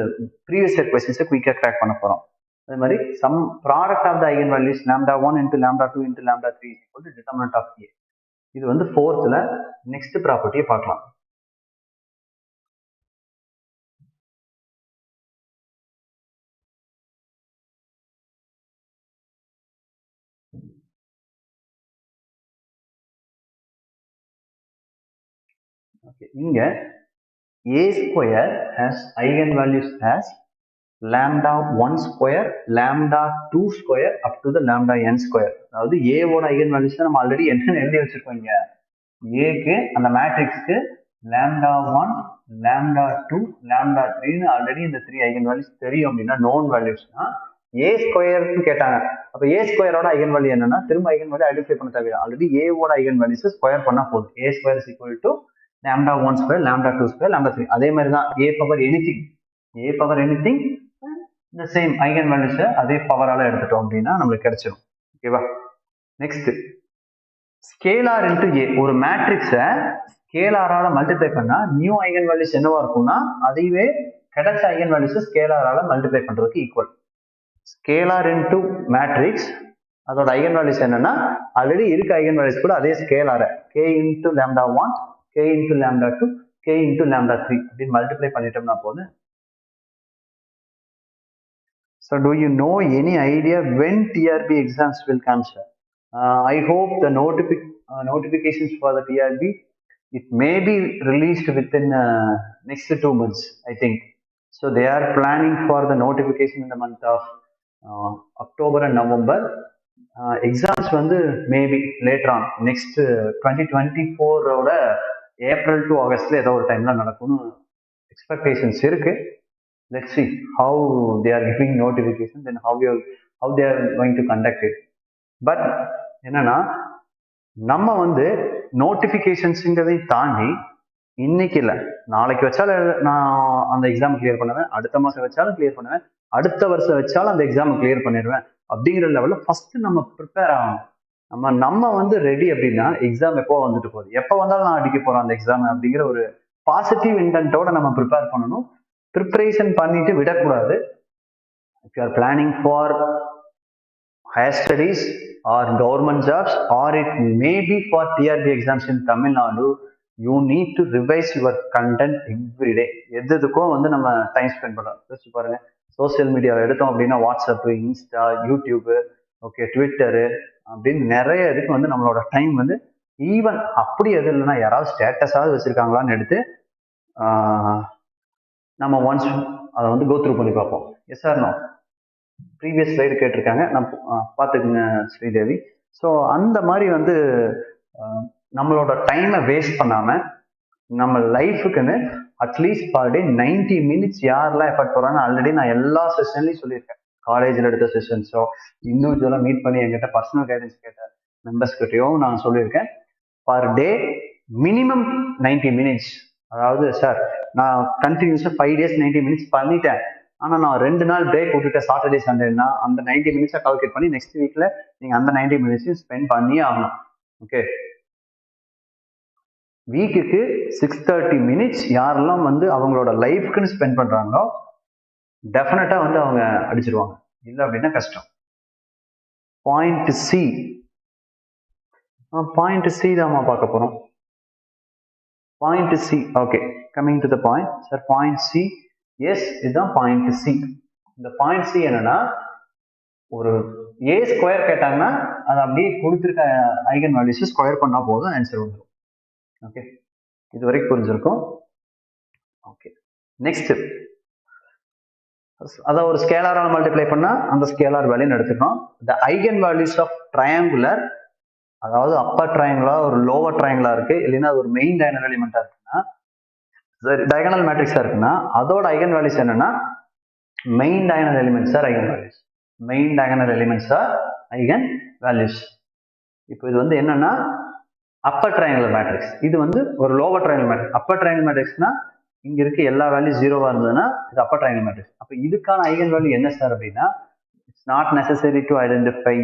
ப்ரீவியஸ் இயர் கொஸ்டின்ஸை குயிக்கா கிராக் பண்ண போறோம். அதே மாதிரி sum product of the eigen values λ1 into λ2 into λ3 is equal to determinant of A. இது வந்து ஃபோர்த்ல நெக்ஸ்ட் ப்ராப்பர்ட்டியை பார்க்கலாம். இங்க a square has eigenvalues as λ1 square λ2 square up to the λn square. அதாவது a ஓட eigenvalues நம்ம ஆல்ரெடி என்ன எழுதி வச்சிருக்கோம். இங்க a க்கு அந்த மேட்ரிக்ஸ்க்கு λ1 λ2 λ3 ஆல்ரெடி இந்த 3 eigenvalues தெரியும். அப்படின்னா known valuesனா a ஸ்கொயர்னு கேட்டாங்க. அப்ப a ஸ்கொயரோட eigenvalue என்னன்னா திரும்ப eigenvalue ஐடென்டிஃபை பண்ண தேவையில்லை. ஆல்ரெடி a ஓட eigenvalues ஸ்கொயர் பண்ணா போதும். a square is equal to λ1 square λ2 square λ3. அதே மாதிரி தான் a power anything இந்த சேம் ஐகன் வேல்யூஸை அதே பவரால எடுத்துட்டோம் அப்படின்னா நம்மளுக்கு கிடைச்சிடும். ஓகேவா? நெக்ஸ்ட் ஸ்கேலார் இன்டு ஏ. ஒரு மேட்ரிக்ஸை ஸ்கேலாரால மல்டிப்ளை பண்ணா நியூ ஐகன் வேல்யூஸ் என்னவா இருக்கும்னா அதுவே கிடைச்ச ஐகன் வேல்யூஸ் ஸ்கேலாரால மல்டிப்ளை பண்றதுக்கு ஈக்குவல். ஸ்கேலார் இன்டு மேட்ரிக்ஸ் அதோட ஐகன் வேல்யூஸ் என்னன்னா ஆல்ரெடி இருக்க ஐகன் வேல்யூஸ் கூட அதே ஸ்கேலார k into lambda 1 k into lambda 2 k into lambda 3 அப்படின்னு மல்டிப்ளை பண்ணிட்டோம்னா போதும். So do you know any idea when TRB exams will come, sir? I hope the notifications for the TRB, it may be released within next 2 months, I think. So they are planning for the notification in the month of October and November. Exams வந்து maybe later on next 2024 April to ஆகஸ்ட்ல ஏதோ ஒரு டைம்ல நடக்கும்னு expectations இருக்கு. Let's see how they are giving notifications and how they are going to conduct it. But என்னன்னா நம்ம வந்து நோட்டிபிகேஷன்ஸ்ங்கிறதை தாண்டி இன்னைக்கு இல்லை நாளைக்கு வச்சாலும் நான் அந்த எக்ஸாம் கிளியர் பண்ணுவேன், அடுத்த மாசம் வச்சாலும் கிளியர் பண்ணுவேன், அடுத்த வருஷம் வச்சாலும் அந்த எக்ஸாம் கிளியர் பண்ணிடுவேன் அப்படிங்கிற லெவல்ல ஃபர்ஸ்ட் நம்ம ப்ரிப்பேர் ஆகணும். நம்ம வந்து ரெடி அப்படின்னா எக்ஸாம் எப்போ வந்துட்டு போகுது, எப்போ வந்தாலும் நான் அடிக்க போறேன் அந்த எக்ஸாம் அப்படிங்கிற ஒரு பாசிட்டிவ் இன்டென்ட்டோட நம்ம ப்ரிப்பேர் பண்ணணும். ப்ரிப்பரேஷன் பண்ணிட்டு விடக்கூடாது. If you are planning for higher studies or government jobs or it may be for TRB exams in Tamil Nadu, you need to revise your content every day. எதுக்கும் வந்து நம்ம time spend பண்ணலாம். யோசிச்சு பாருங்க, social மீடியாவை எடுத்தோம் அப்படின்னா WhatsApp, Insta, YouTube, okay, Twitter அப்படின்னு நிறைய இதுக்கு வந்து நம்மளோட டைம் வந்து ஈவன் அப்படி எது இல்லைன்னா யாராவது ஸ்டேட்டஸாவது வச்சிருக்காங்களான்னு எடுத்து நம்ம ஒன்ஸ் அதை வந்து கோ த்ரூ பண்ணி பார்ப்போம். Yes or no? Previous slide கேட்டிருக்காங்க, நான் பார்த்துக்குங்க ஸ்ரீதேவி. ஸோ அந்த மாதிரி வந்து நம்மளோட டைமை வேஸ்ட் பண்ணாம நம்ம லைஃபுக்குன்னு அட்லீஸ்ட் பர் டே 90 minutes யாரெல்லாம் எஃபர்ட் போறாங்க ஆல்ரெடி நான் எல்லா செஷன்லையும் சொல்லியிருக்கேன். காலேஜில் எடுத்த செஷன்ஸோ இண்டிவிஜுவலாக மீட் பண்ணி என்கிட்ட பர்சனல் கைடன்ஸ் கேட்ட மெம்பர்ஸ் கிட்டையும் நான் சொல்லியிருக்கேன். Per day minimum 90 minutes. அதாவது சார் நான் கண்டினியூஸாக 5 days 90 minutes பண்ணிட்டேன், ஆனால் நான் 2 நாள் பிரேக் விட்டுட்டேன் சாட்டர்டே சண்டேனா அந்த 90 minutes கால்குலேட் பண்ணி நெக்ஸ்ட் வீக்ல நீங்கள் அந்த 90 minutes ஸ்பெண்ட் பண்ணியே ஆகணும். ஓகே, வீக்குக்கு 630 minutes யாரெல்லாம் வந்து அவங்களோட லைஃப்க்குன்னு ஸ்பெண்ட் பண்றாங்களோ டெஃபினட்டா வந்து அவங்க அடிச்சிருவாங்க. இல்லை அப்படின்னா கஷ்டம். பாயிண்ட் சி, பாயிண்ட் சி தான் பார்க்க போறோம். Point C, okay, coming to the point. Sir point C, yes, இதுதான் பாயிண்ட் சி. இந்த பாயிண்ட் சி என்னன்னா ஒரு ஏ ஸ்கொயர் கேட்டாங்கன்னா அதை அப்படியே கொடுத்துருக்க ஐகன் வேல்யூஸ் ஸ்கொயர் பண்ணா போதும் ஆன்சர் வந்துடும். ஓகே, இது வரைக்கும் புரிஞ்சிருக்கும். ஓகே, நெக்ஸ்ட் அதை ஒரு ஸ்கேலாரால மல்டிப்ளை பண்ணா அந்த ஸ்கேலார் வேல்யூன்னு எடுத்துக்கணும். The eigen values of triangular, அதாவது அப்பர் ட்ரையாங்குலா ஒரு லோவர் ட்ரையாங்குலா இருக்கு இல்லைன்னா அது ஒரு மெயின் டயகனல் எலிமெண்டா இருக்குன்னா டயகனல் மேட்ரிக்ஸா இருக்குன்னா அதோட ஐகன் வேல்யூஸ் என்னன்னா main diagonal elements are eigen values. Main diagonal elements are eigen values. இப்போ இது வந்து என்னன்னா அப்பர் ட்ரையாங்குலர் மேட்ரிக்ஸ், இது வந்து ஒரு lower triangular matrix. Upper triangular மேட்ரிக்ஸ்னா இங்க இருக்க எல்லா வேல்யூ ஜீரோவா இருந்ததுன்னா இது அப்பர் ட்ரையாங்குலர் மேட்ரிக்ஸ். அப்ப இதுக்கான ஐகன் வேல்யூ என்ன சார் அப்படின்னா it's not necessary to identify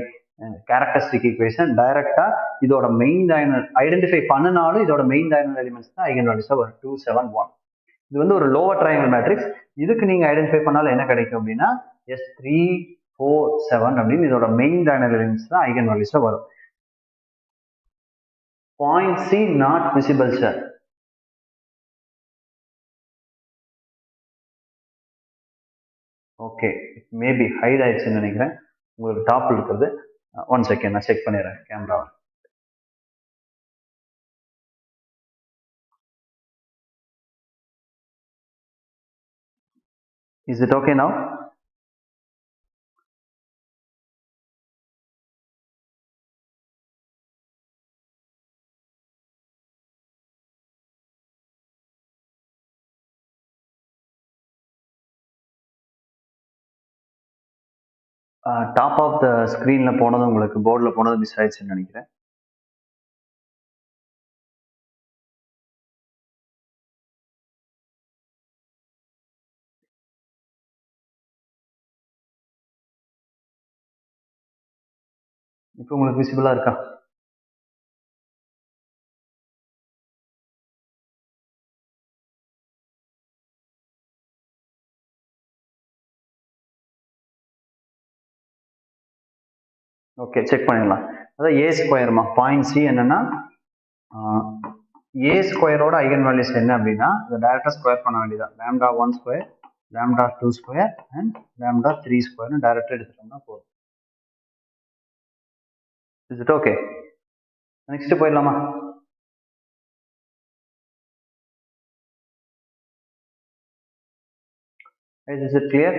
characteristic equation, டைரக்டா இதோட மெயின் டயகனல் ஐடென்டிஃபை பண்ணினாலும் இதோட மெயின் டயகனல் எலிமெண்ட்ஸ் தான் ஐகன் வேல்யூஸா வரும். 2 7 1. இது வந்து ஒரு லோவர் ட்ரையாங்குலர் மேட்ரிக்ஸ். இதுக்கு நீங்க ஐடென்டிஃபை பண்ணாலும் என்ன கிடைக்கும் அப்படின்னா எஸ் 3 4 7 அப்படின்னு இதோட மெயின் டயகனல் எலிமெண்ட்ஸ் தான் ஐகன் வேல்யூஸா வரும். Point C not visible sir. Okay, maybe hide ஆயிடுச்சுன்னு நினைக்கிறேன். உங்களுக்கு டாப்ல இருக்கிறது. ஒன் செகண்ட் நான் செக் பண்ணிடுறேன் கேமராவை. Is it okay now? Top of the ஸ்க்ரீன்ல போனது உங்களுக்கு போர்டில் போனது மிஸ் ஆயிடுச்சுன்னு நினைக்கிறேன். இப்போ உங்களுக்கு விசிபிளா இருக்கா? ஓகே, செக் பண்ணிடலாம். அதான் ஏ ஸ்கொயர்மா, பாயிண்ட் சி என்னன்னா ஏ ஸ்கொயரோட ஐகன் வேல்யூஸ் என்ன அப்படின்னா இதை டைரக்டா ஸ்கொயர் பண்ண வேண்டியதான். Lambda 1 square, lambda 2 square and lambda 3 ஸ்கொயர்னு டைரக்டா எடுத்துட்டோம்னா போதும். Is it okay? நெக்ஸ்ட் போயிடலாமா? Is it clear?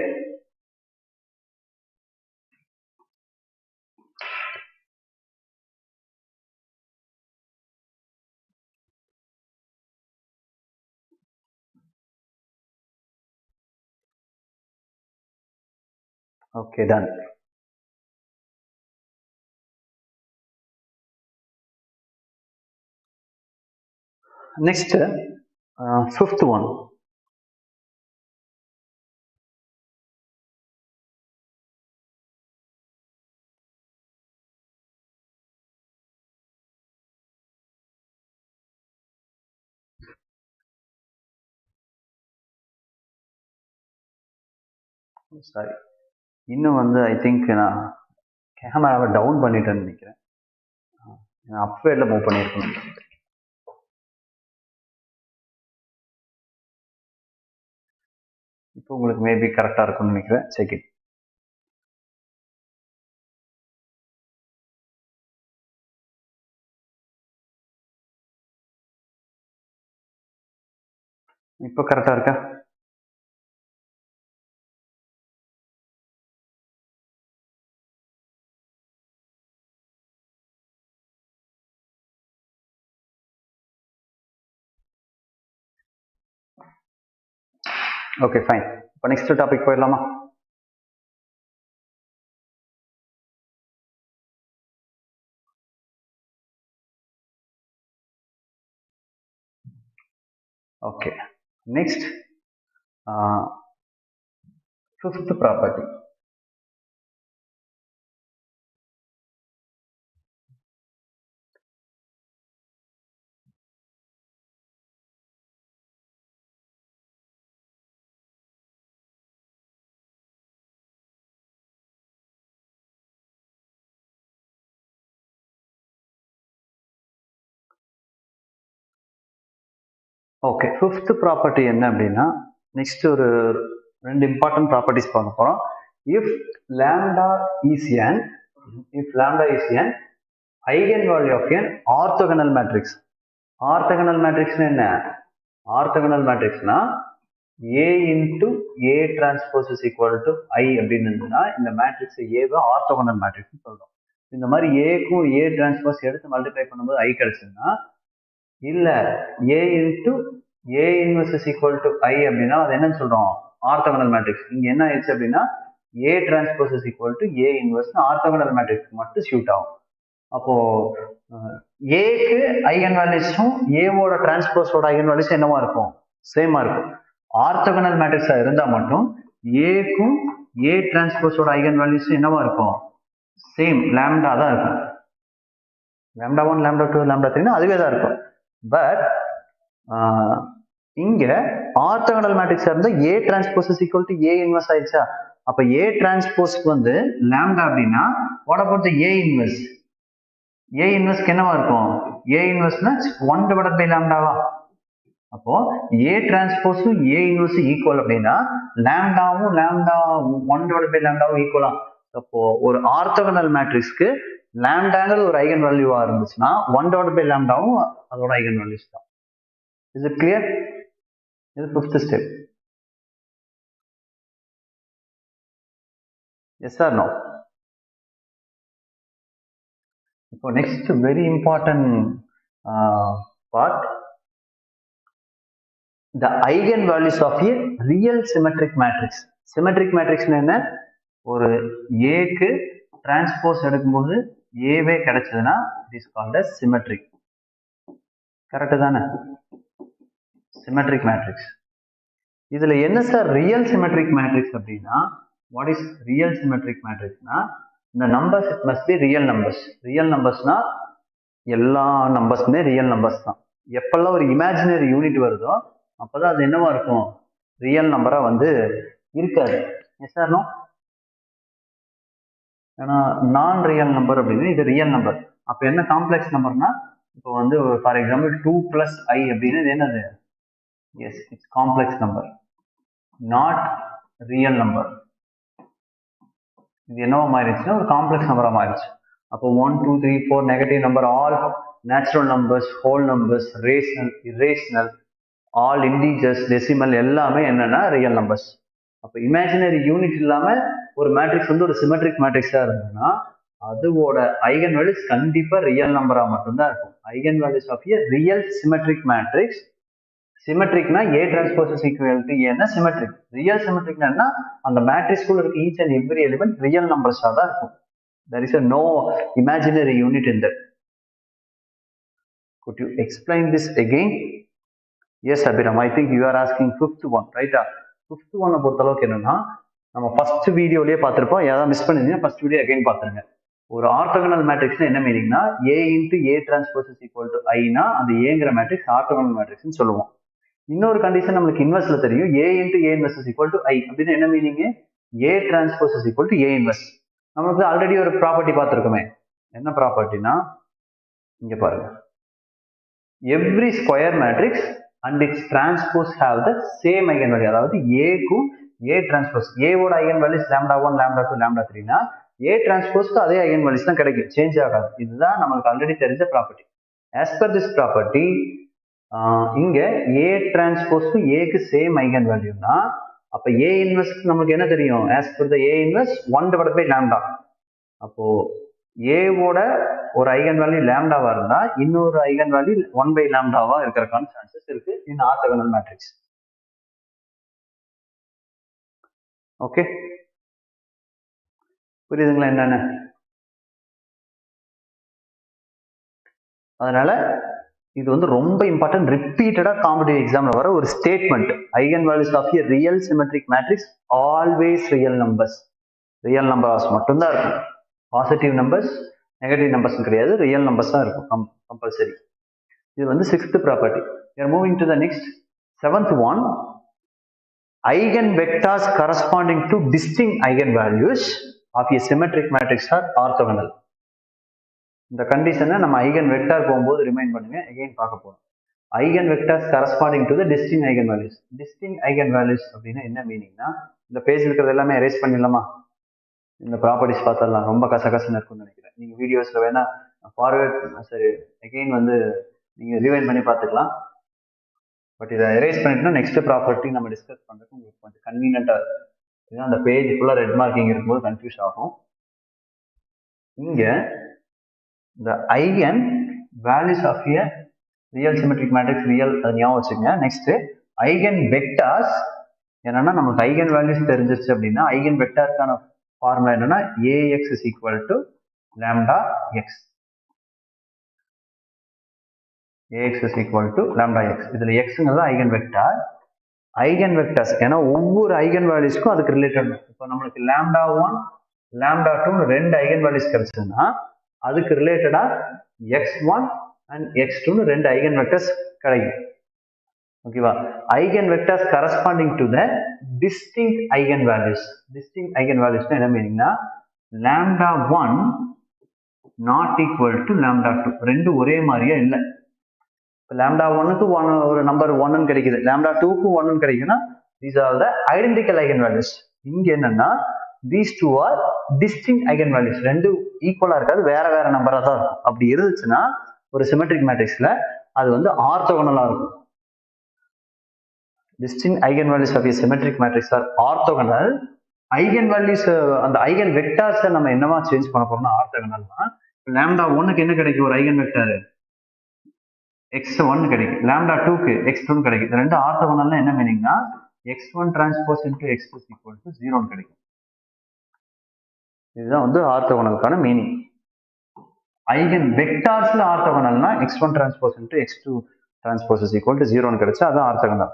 Okay, done. Next, fifth one. Sorry. இன்னும் வந்து ஐ திங்க் நான் கேமராவை டவுன் பண்ணிட்டேன்னு நினைக்கிறேன். நான் அப்வேர்ல மூவ் பண்ணியிருக்கேன். இப்போ உங்களுக்கு மேபி கரெக்டா இருக்கும்னு நினைக்கிறேன். Check it. இப்போ கரெக்டா இருக்கா? Okay, fine. இப்போ நெக்ஸ்ட் டாபிக் போயிடலாமா? Okay, next fifth property. Okay, fifth property என்ன அப்படின்னா நெக்ஸ்ட் ஒரு ரெண்டு இம்பார்ட்டன்ட் ப்ராப்பர்ட்டிஸ் பார்க்க போறோம். If lambda is an eigen value of an orthogonal matrix. Orthogonal மேட்ரிக்ஸ்னா என்ன? ஆர்த்தோகனல் மேட்ரிக்ஸ்னா A into A transpose is equal to I அப்படின்னு இருந்ததுன்னா இந்த மேட்ரிக்ஸ் ஏவை ஆர்த்தோகனல் மேட்ரிக்ஸ் சொல்றோம். இந்த மாதிரி ஏக்கும் ஏ டிரான்ஸ்போஸ் எடுத்து மல்டிப்ளை பண்ணும்போது ஐ கிடைச்சதுன்னா, இல்ல A into A inverse is equal to I அப்படின்னா அது என்னன்னு சொல்றோம்? Orthogonal matrix. இங்க என்ன ஆயிடுச்சு அப்படின்னா A transpose is equal to A inverse orthogonal matrix மட்டும் ஷூட் ஆகும். அப்போ ஏக்கு ஐகன் வேல்யூஸும் ஏவோட டிரான்ஸ்போஸோட ஐகன் வேல்யூஸும் என்னவா இருக்கும்? சேமா இருக்கும். ஆர்த்தோகனல் மேட்ரிக்ஸா இருந்தா மட்டும் ஏக்கும் ஏ டிரான்ஸ்போஸோட ஐகன் வேல்யூஸும் என்னவா இருக்கும்? சேம் லாம்டா தான் இருக்கும். லாம்டா 1, லாம்டா 2, லாம்டா 3 அதுவே தான் இருக்கும். பட் இங்க ஆர்த்தோகனல் மேட்ரிக்ஸா இருந்தா A transpose is equal to A inverse ஆயிடுச்சா? அப்ப ஏ டிரான்ஸ்போஸ்க்கு வந்து லாம்டா அப்படின்னா what about the A inverse? A இன்வெர்ஸ்க்கு என்னவா இருக்கும்? ஏ இன்வெர்ஸ்னா 1 டிவைடட் பை லாம்டாவா? அப்போ ஏ டிரான்ஸ்போஸும் ஏ இன்வெர்ஸும் ஈக்குவல் அப்படின்னா லாம்டாவும் லாம்டா 1 டிவைடட் பை லாம்டாவும் ஈக்குவலா? அப்போ ஒரு ஆர்த்தோகனல் மேட்ரிக்ஸ்க்கு லாம்டாங்கிறது ஒரு ஐகன் வேல்யூவா இருந்துச்சுன்னா 1 டிவைடட் பை லாம்டாவும் அதோட ஐகன் வேல்யூஸ் தான். Is it clear? இது fifth step. Yes or no? இப்போ next very important part, the eigenvalues of a real symmetric matrix. Symmetric matrix என்ன? ஒரு ஏக்கு டிரான்ஸ்போஸ் எடுக்கும்போது ஏவே கிடைச்சதுன்னா it is called as symmetric. Correct தானே? Symmetric matrix. இதுல என்ன சார் ரியல் சிமெட்ரிக் மேட்ரிக்ஸ் அப்படின்னா, வாட் இஸ் ரியல் சிமெட்ரிக் மேட்ரிக்ஸ்னா இந்த numbers it must be real numbers. real numbers-னா எல்லா நம்பர்ஸுமே ரியல் நம்பர்ஸ் தான். எப்பெல்லாம் ஒரு இமேஜினரி யூனிட் வருதோ அப்பதான் அது என்னவா இருக்கும், ரியல் நம்பரா வந்து இருக்காது. Yes or no? ஏன்னா நான் ரியல் நம்பர் அப்படின்னு இது ரியல் நம்பர். அப்போ என்ன காம்ப்ளெக்ஸ் நம்பர்னா, இப்போ வந்து ஃபார் எக்ஸாம்பிள் 2 + i அப்படின்னு இது என்னது, S it's complex number, not real number. இது என்னவா மாறிடுச்சுன்னா ஒரு காம்ப்ளெக்ஸ் நம்பரா மாறிடுச்சு. அப்போ 1 2 3 4 negative number, all natural numbers, whole numbers, rational, irrational, all integers, decimal எல்லாமே என்னன்னா ரியல் நம்பர்ஸ். அப்போ இமேஜினரி யூனிட் இல்லாம ஒரு மேட்ரிக்ஸ் வந்து ஒரு சிமெட்ரிக் மேட்ரிக்ஸா இருந்ததுன்னா அதோட ஐகன் வேல்யூஸ் கண்டிப்பா ரியல் நம்பரா மட்டும்தான் இருக்கும். Eigen values of a real symmetric matrix. சிமெட்ரிக்னா A transpose is equal to A னா சிமெட்ரிக். ரியல் சிமெட்ரிக்னா அந்த மேட்ரிக்ஸ்குள்ள இருக்க each and every element real நம்பர்ஸா தான் இருக்கும். There is a no imaginary unit in that. Could you explain this again? Yes, Abhiram, I think you are asking fifth one, right? Fifth one பொறுத்த அளவுக்கு என்னன்னா, நம்ம ஃபர்ஸ்ட் வீடியோலயே பார்த்திருப்போம். யாராவது miss பண்ணிருந்தீங்கன்னா first video again பார்த்துருங்க. ஒரு ஆர்த்தோகனல் மேட்ரிக்ஸ்னா என்ன மீனிங்னா, A into A transpose is equal to I னா அந்த ஏங்கிற மேட்ரிக்ஸ் ஆர்த்தோகனல் மேட்ரிக்ஸ்னு சொல்லுவோம். இன்னொரு கண்டிஷன் நம்மளுக்கு இன்வெர்ஸ்ல தெரியும், A into A inverse is equal to I அப்படின்னு என்ன meaning, A transpose is equal to A inverse. நமக்கு ஆல்ரெடி ஒரு ப்ராப்பர்ட்டி பார்த்துருக்கோமே, என்ன ப்ராப்பர்ட்டினா இங்க பாருங்க, every square matrix and it's transpose have the same eigen value. அதாவது ஏக்கும் ஏ டிரான்ஸ்போஸ், ஏவோட ஐகன் வேல்யூஸ் λ1 λ2 λ3 னா ஏ டிரான்ஸ்போஸ்க்கு அதே ஐகன் வேல்யூஸ் தான் கிடைக்கும், சேஞ்ச் ஆகாது. இதுதான் நமக்கு ஆல்ரெடி தெரிஞ்ச property. As per this property இங்க ஏ டிரான்ஸ்போஸ்க்கு ஏக்கு சேம் ஐகன் வேல்யூனா அப்ப ஏ இன்வெர்ஸ்க்கு நமக்கு என்ன தெரியும், as per the A inverse 1/λ. அப்போ ஏவோட ஒரு ஐகன் வேல்யூ லாம்டாவா இருந்தா இன்னொரு ஐகன் வேல்யூ 1/λவா இருக்கிறதுக்கான சான்சஸ் இருக்கு இன் ஆர்த்தோகனல் மேட்ரிக்ஸ். ஓகே, புரியுதுங்களா என்னன்னு? அதனால இது வந்து ரொம்ப இம்பார்ட்டன்ட், ரிப்பீட்டடா காம்படிட்டிவ் எக்ஸாம்ல வர ஒரு statement. Eigen values of a real symmetric matrix always real numbers. Real numbers மட்டும்தான் இருக்கும், பாசிட்டிவ் நம்பர்ஸ் நெகட்டிவ் நம்பர்ஸ் கிடையாது, ரியல் நம்பர்ஸ் தான் இருக்கும் கம்பல்சரி. இது வந்து sixth property. We are moving to the next seventh one. Eigen vectors corresponding to distinct eigenvalues of a symmetric matrix are orthogonal. இந்த கண்டிஷனை நம்ம ஐகன் வெக்டார் போகும்போது remind பண்ணுங்க, அகைன் பார்க்க போறோம். Eigen vectors corresponding to the distinct eigen values. Distinct eigen values அப்படின்னா என்ன மீனிங்னா, இந்த பேஜ் இருக்கிறது எல்லாமே எரேஸ் பண்ணிடலாமா, இந்த ப்ராப்பர்ட்டிஸ் பார்த்தரலாம், ரொம்ப கசகசன்னு இருக்கும்னு நினைக்கிறேன். நீங்க வீடியோஸ்ல வேணா ஃபார்வர்ட் சரி அகைன் வந்து நீங்க ரிவைண்ட் பண்ணி பார்த்துக்கலாம். பட் இதை எரேஸ் பண்ணிட்டுனா நெக்ஸ்ட் ப்ராப்பர்ட்டி நம்ம டிஸ்கஸ் பண்றதுக்கு உங்களுக்கு கொஞ்சம் கன்வீனியன்டா இருக்கும். ஏன்னா அந்த பேஜ் ஃபுல்லா ரெட் மார்க்கிங் இருக்கும்போது கன்ஃபியூஸ் ஆகும். இங்க the eigen values of a real symmetric matrix, real அது ஞாபகம் வச்சுக்கங்க. நெக்ஸ்ட் ஐகன் வெக்டார்ஸ் என்னன்னா, நமக்கு ஐகன் வேல்யூஸ் தெரிஞ்சிருச்சு அப்படின்னா ஐகன் வெக்டார்க்கான ஃபார்முலா என்னன்னா ax is equal to λx. ax is equal to λx. இதுல xங்கிறது ஐகன் வெக்டார். ஐகன் வெக்டார்ஸ் ஏன்னா ஒவ்வொரு ஐகன் வேல்யூஸ்க்கும் அதுக்கு ரிலேட்டட். இப்போ நம்மளுக்கு λ1 λ2 ரெண்டு ஐகன் வேல்யூஸ் கிடைச்சதுன்னா அதுக்கு ரிலேட்டடா x1 and x2 ரெண்டு ஐகன் வெக்டர்ஸ் கிடைக்கும். ஓகேவா? Eigen vectors corresponding to the distinct eigen values. Distinct eigen வேல்யூஸ்னா என்ன மீனிங்னா, λ1 நாட் ஈக்குவல் டு λ2, ரெண்டு ஒரே மாதிரியா இல்லை. இப்போ λ1க்கு ஒரு நம்பர் 1 கிடைக்குது, λ2க்கு 1 கிடைக்குதுன்னா these are the identical eigen values. இங்க என்னன்னா these two are distinct eigen values. ரெண்டு ஈக்குவலா இருக்காது, வேற வேற நம்பரா தான் இருக்கும். அப்படி இருந்துச்சுன்னா ஒரு சிமெட்ரிக் மேட்ரிக்ஸ்ல அது வந்து ஆர்த்தோகனலா இருக்கும். distinct eigen values of a symmetric matrix are orthogonal. Eigen values அந்த ஐகன் வெக்டார்ஸ் நம்ம என்னவா சேஞ்ச் பண்ண போறோம்னா ஆர்த்தோகனல்னா, λ1க்கு என்ன கிடைக்கும், ஒரு ஐகன் வெக்டார் x1 கிடைக்கும், λ2க்கு x2 கிடைக்கும். ரெண்டு ஆர்த்தோகனல்னா என்ன மீனிங்னா x1 transpose into x2 is equal to 0 கிடைக்கும். இதுதான் வந்து ஆர்த்தோகனலுக்கான மீனிங். ஐகன் வெக்டார்ஸ்ல ஆர்த்தோகனல்னா x1 transpose into x2 transpose is equal to 0 கிடைச்சா அதான் ஆர்த்தோகனல்.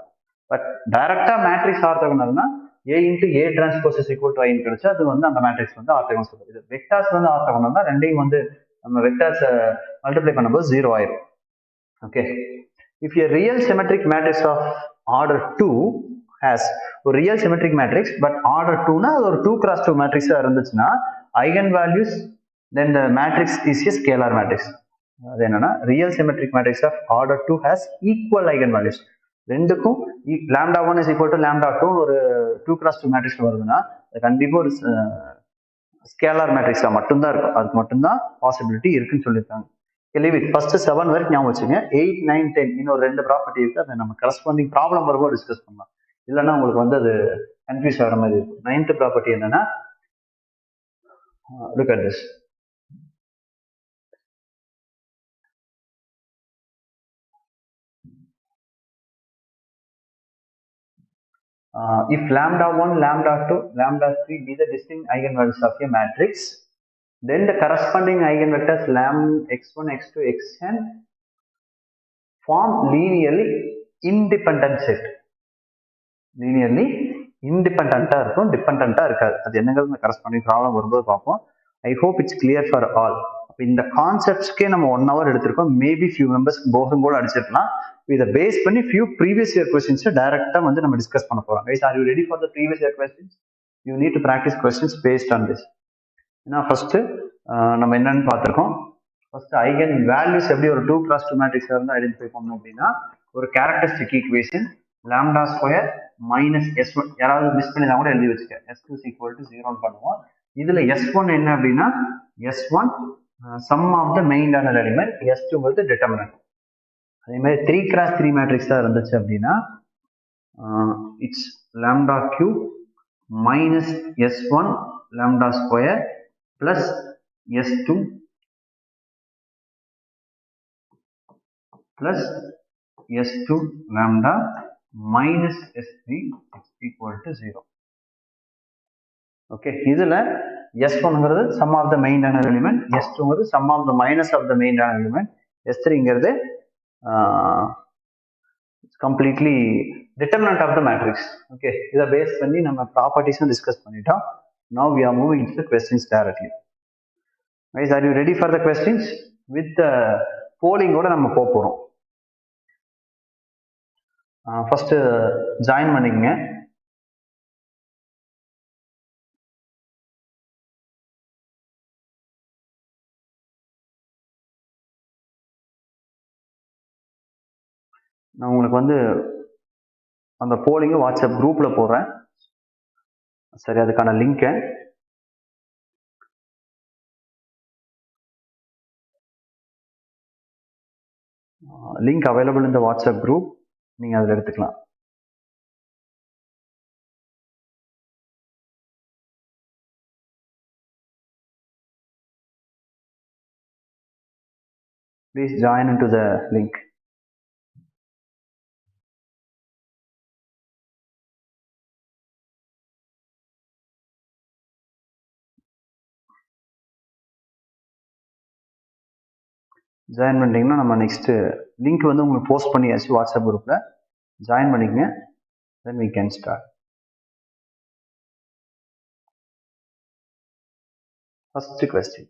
பட் டைரக்டா matrix ஆர்த்தோகனல்னா A into A transpose is equal to I கிடைச்சா அது வந்து அந்த மேட்ரிக்ஸ் வந்து ஆர்த்தோகனல் சொல்லுது. இது வெக்டார்ஸ் வந்து ஆர்த்தோகனல் தான், ரெண்டையும் வந்து நம்ம வெக்டார்ஸ் மல்டிப்ளை பண்ணும்போது 0 ஆயிரும். Okay, if a real symmetric matrix of order 2 has ஒரு real symmetric matrix but order 2 னா அது ஒரு 2 cross 2 matrix இருந்துச்சுன்னா eigen values then the matrix is a scalar matrix. அது என்னன்னா real symmetric matrix of order 2 has equal eigen values. ரெண்டுக்கும் lambda 1 is equal to lambda 2 ஒரு 2 cross 2 matrix வருதுன்னா அது கண்டிப்பா ஒரு ஸ்கேலார் மேட்ரிக்ஸா மட்டும்தான் இருக்கும், அதுக்கு மட்டும்தான் பாசிபிலிட்டி இருக்குன்னு சொல்லியிருக்காங்க. Leave it. ஃபர்ஸ்ட் 7 வரைக்கும் ஞாபகம் வச்சுங்க. 8, 9, 10 இன்னொரு 2 ப்ராப்பர்ட்டி இருக்கு, அதை நம்ம கரஸ்பாண்டிங் ப்ராப்ளம் வரும்போது டிஸ்கஸ் பண்ணலாம். இல்லைன்னா உங்களுக்கு வந்து அது கன்ஃபியூஸ் ஆகிற மாதிரி இருக்கும். 9th ப்ராப்பர்ட்டி என்னன்னா, look at this. If lambda 1, lambda 2, lambda 3 be the distinct eigenvalues of a matrix, then the corresponding eigenvectors x1, x2, xn form linearly independent set. linearly independent-ஆ இருக்கும், டிபெண்டன்ட்டா இருக்காது. அது என்னங்கிறது கரஸ்பாண்டிங் ப்ராப்ளம் வரும்போது பார்ப்போம். I hope it's clear for all. இந்த கான்செப்ட்ஸ்க்கே நம்ம 1 hour எடுத்திருக்கோம். Maybe few members போகும் கூட அடிச்சிருக்கலாம். இதை பேஸ் பண்ணி ஃபியூ ப்ரீவியஸ் இயர் கொஸ்டின்ஸ் டைரக்டா வந்து நம்ம டிஸ்கஸ் பண்ண போறோம். Guys, are you ready for the previous year questions? You need to practise questions based on this. ஏன்னா ஃபர்ஸ்ட் நம்ம என்னன்னு பார்த்திருக்கோம். ஃபர்ஸ்ட் ஐகன் வேல்யூஸ் எப்படி ஒரு 2 cross 2 மேட்ரிக்ஸ்ல இருந்து ஐடென்டிஃபை பண்ணணும் அப்படின்னா, ஒரு characteristic equation lambda square minus S1, யாராவது மிஸ் பண்ணி கூட எழுதி வச்சுக்க, S2 is equal to 0 பண்ணுவோம். இதுல S1 என்ன அப்படின்னா, S1 sum of the main diagonal element, S2 வந்து டிட்டர்மினன்ட். அதே மாதிரி 3 cross 3 மேட்ரிக்ஸா இருந்துச்சு அப்படின்னா it's lambda cube minus S1 lambda square plus S2 plus S2 lambda minus S3 is equal to 0. Okay, இதுல S1ங்கிறது sum of the main diagonal element, S2ங்கிறது sum of the minus of the main diagonal element, S3ங்கிறது completely determinant of the matrix. Okay, இதை base பண்ணி நம்ம ப்ராப்பர்ட்டிஸும் discuss பண்ணிட்டோம். Now we are moving to the questions directly. Guys, are you ready for the questions? With the polling ஓட நம்ம போறோம். First join பண்ணிக்கங்க. நான் உங்களுக்கு வந்து அந்த போலிங்க வாட்ஸ்அப் குரூப்ல போடுறேன். சரி, அதுக்கான லிங்க் அவைலபிள் இந்த வாட்ஸ்அப் குரூப், நீங்க அதில் எடுத்துக்கலாம். Please join into the link. Join பண்ணிட்டீங்கன்னா நம்ம நெக்ஸ்ட் லிங்க் வந்து உங்களுக்கு போஸ்ட் பண்ணியாச்சு வாட்ஸ்அப் குரூப்ல. ஜாயின் பண்ணிக்கங்க. Then we can start. First question.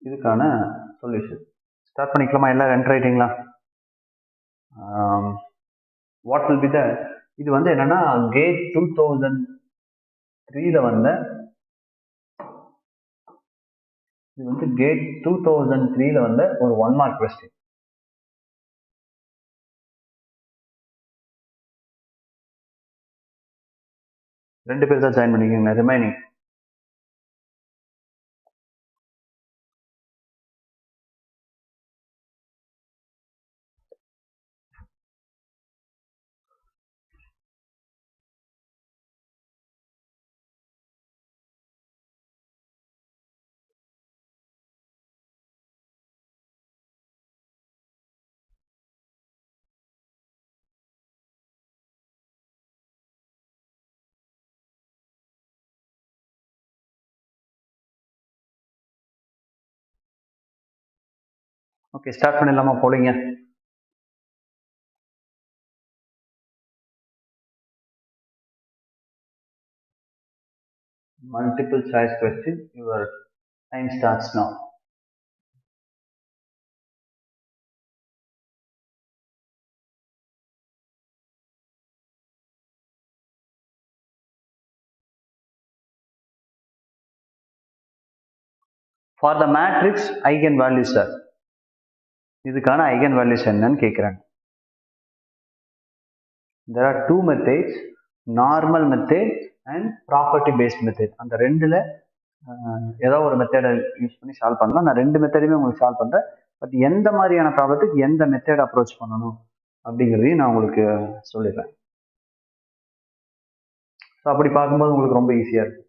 இதுக்கான சொல்யூஷன் ஸ்டார்ட் பண்ணிக்கலாமா? எல்லாரும் என்டர் ஆயிட்டீங்களா? வாட் வில் பி த, இது வந்து என்னன்னா கேட் 2003ல வந்த, இது வந்து கேட் 2003ல வந்த ஒரு 1 மார்க் கொஸ்டின். ரெண்டு பேர் தான் ஜாயின் பண்ணிக்கோங்க. ரிமைனிங் ஓகே, ஸ்டார்ட் பண்ணிடலாமா போலிங்க? Multiple choice question. Your time starts now. For the matrix eigenvalues sir, இதுக்கான eigenvalues என்னன்னு கேக்குறாங்க. There are two methods, normal method and property based method. அந்த ரெண்டுல ஏதோ ஒரு மெத்தடை யூஸ் பண்ணி சால்வ் பண்ணலாம். நான் ரெண்டு மெத்தடையுமே உங்களுக்கு சால்வ் பண்றேன். பட் எந்த மாதிரியான ப்ராப்ளத்துக்கு எந்த மெத்தட் அப்ரோச் பண்ணணும் அப்படிங்கிறதையும் நான் உங்களுக்கு சொல்லிடுறேன். ஸோ அப்படி பார்க்கும்போது உங்களுக்கு ரொம்ப ஈஸியா இருக்கும்.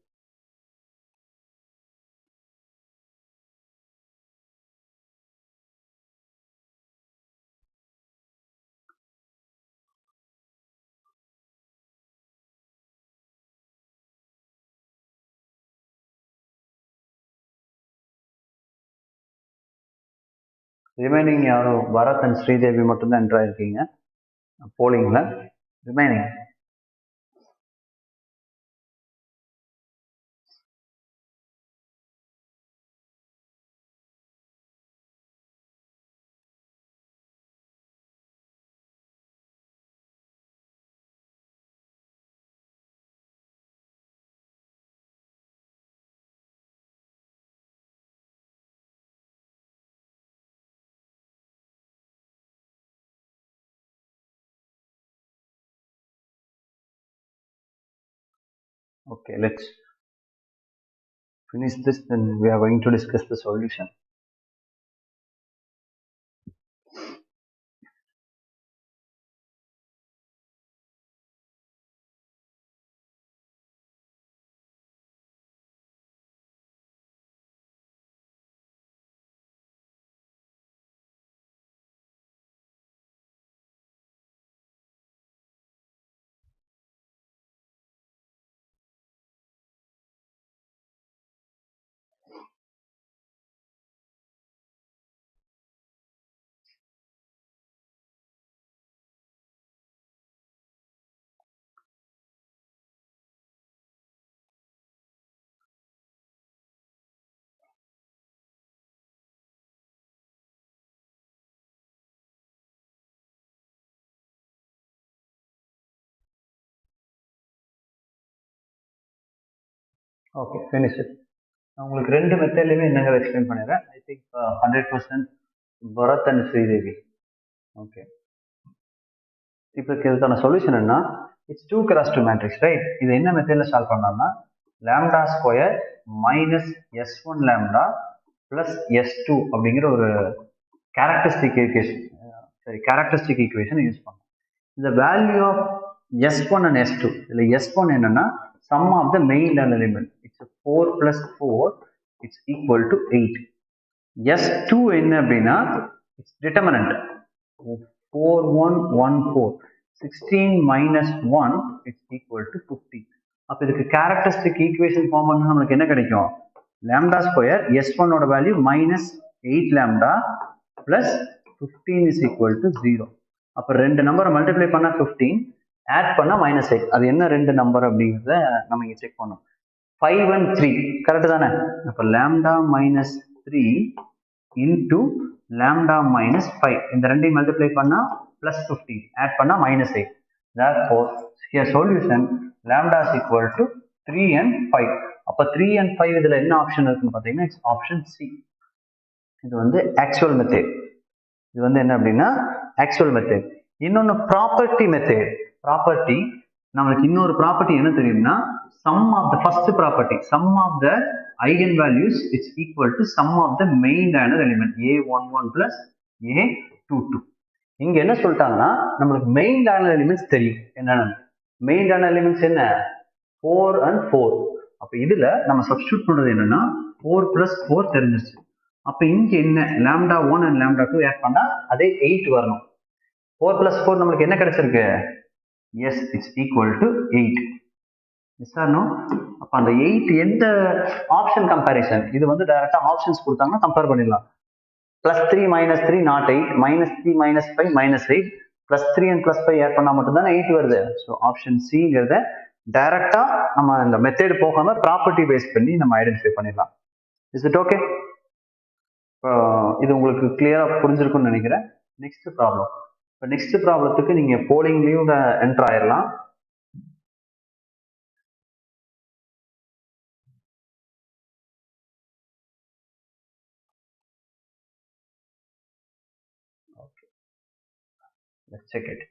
ரிமைனிங் யாரும் பரத் அண்ட் ஸ்ரீதேவி மட்டும்தான் என்ட்ரு ஆயிருக்கீங்க போலிங்ல. Remaining okay, let's finish this, then we are going to discuss the solution. Okay, finish it. நான் உங்களுக்கு ரெண்டு மெத்தட்லையுமே என்னங்க எக்ஸ்பிளைன் பண்ணிடுறேன். I think 100% Bharath and Sridevi. Okay, இப்போ இதுக்கான சொல்யூஷன் என்ன? It's 2x2 matrix right. இது என்ன மெத்தட்ல சால்வ் பண்ணலாம்னா lambda square minus S1 lambda plus S2 அப்படிங்கிற ஒரு கேரக்டரிஸ்டிக் ஈக்குவேஷன் யூஸ் பண்ணலாம். இந்த value of S1 and S2, இதுல S1 என்னன்னா sum of the main learner element. It's 4 plus 4, it's equal to 8. S2 என்ன அப்படின்னா it's determinant 4114, 16 minus 1, it's equal to 50. அப்ப இதுக்கு கேரக்டரிஸ்டிக் ஈக்குவேஷன் ஃபார்ம் பண்ணா நமக்கு என்ன கிடைக்கும்? லாம்டா ஸ்கொயர் S1 ஓட value minus 8 lambda plus 15 is equal to 0. அப்ப ரெண்டு நம்பரை மல்டிப்ளை பண்ணா 15, ஆட் பண்ணா -8. அது என்ன ரெண்டு நம்பர் அப்படிங்கிறத நம்ம இங்க செக் பண்ணோம். 5 and 3 கரெக்ட் தானே? அப்ப lambda minus 3 into lambda minus 5, இந்த ரெண்டையும் மல்டிப்ளை பண்ணா +15, ஆட் பண்ணா -8. therefore here solution lambda is equal to 3 and 5. அப்ப 3 and 5 இதுல என்ன ஆப்ஷன் இருக்குன்னு பாத்தீங்கன்னா இட்ஸ் ஆப்ஷன் சி. இது வந்து ஆக்சுவல் மெத்தட். இது வந்து என்ன அப்படின்னா ஆக்சுவல் மெத்தட். இன்னொன்னு ப்ராப்பர்ட்டி மெத்தட். ப்ராப்பர்ட்டி நமக்கு இன்னொரு ப்ராப்பர்ட்டி என்ன தெரியும்னா sum of the first property, sum of the eigenvalues is equal to sum of the main diagonal element a11 plus a22. இங்க என்ன சொல்லிட்டாங்கன்னா நம்மளுக்கு மெயின் diagonal elements தெரியும். என்னன்னா மெயின் diagonal elements என்ன? 4 and 4. அப்ப இதுல நம்ம சப்ஸ்டிட்யூட் பண்றது என்னன்னா 4 plus 4 தெரிஞ்சிருச்சு. அப்ப இங்க என்ன lambda 1 and lambda 2 ஆட் பண்ணா அதே 8 வரணும். 4 plus 4 நமக்கு என்ன கிடைச்சிருக்கு? yes, it's equal to 8. yes or no? அப்ப அந்த 8 எந்த ஆப்ஷன் கம்பேரிசன்? இது வந்து டைரக்டா ஆப்ஷன்ஸ் கொடுத்தாங்கன்னா கம்பேர் பண்ணிடலாம். plus 3 minus 3 not 8, minus 3 minus 5 minus 8, plus 3 and plus 5 add பண்ணா மட்டும் தான் 8 வருது. ஸோ ஆப்ஷன் சிங்கிறத டைரக்டா நம்ம இந்த மெத்தட் போகாம ப்ராப்பர்ட்டி பேஸ் பண்ணி நம்ம ஐடென்டிஃபை பண்ணிடலாம். Is it okay? இது உங்களுக்கு கிளியரா புரிஞ்சிருக்கும்னு நினைக்கிறேன். Next problem. இப்போ நெக்ஸ்ட் ப்ராப்ளத்துக்கு நீங்க போலிங்லயும் என்டர் ஆயிடலாம். Okay, let's check it.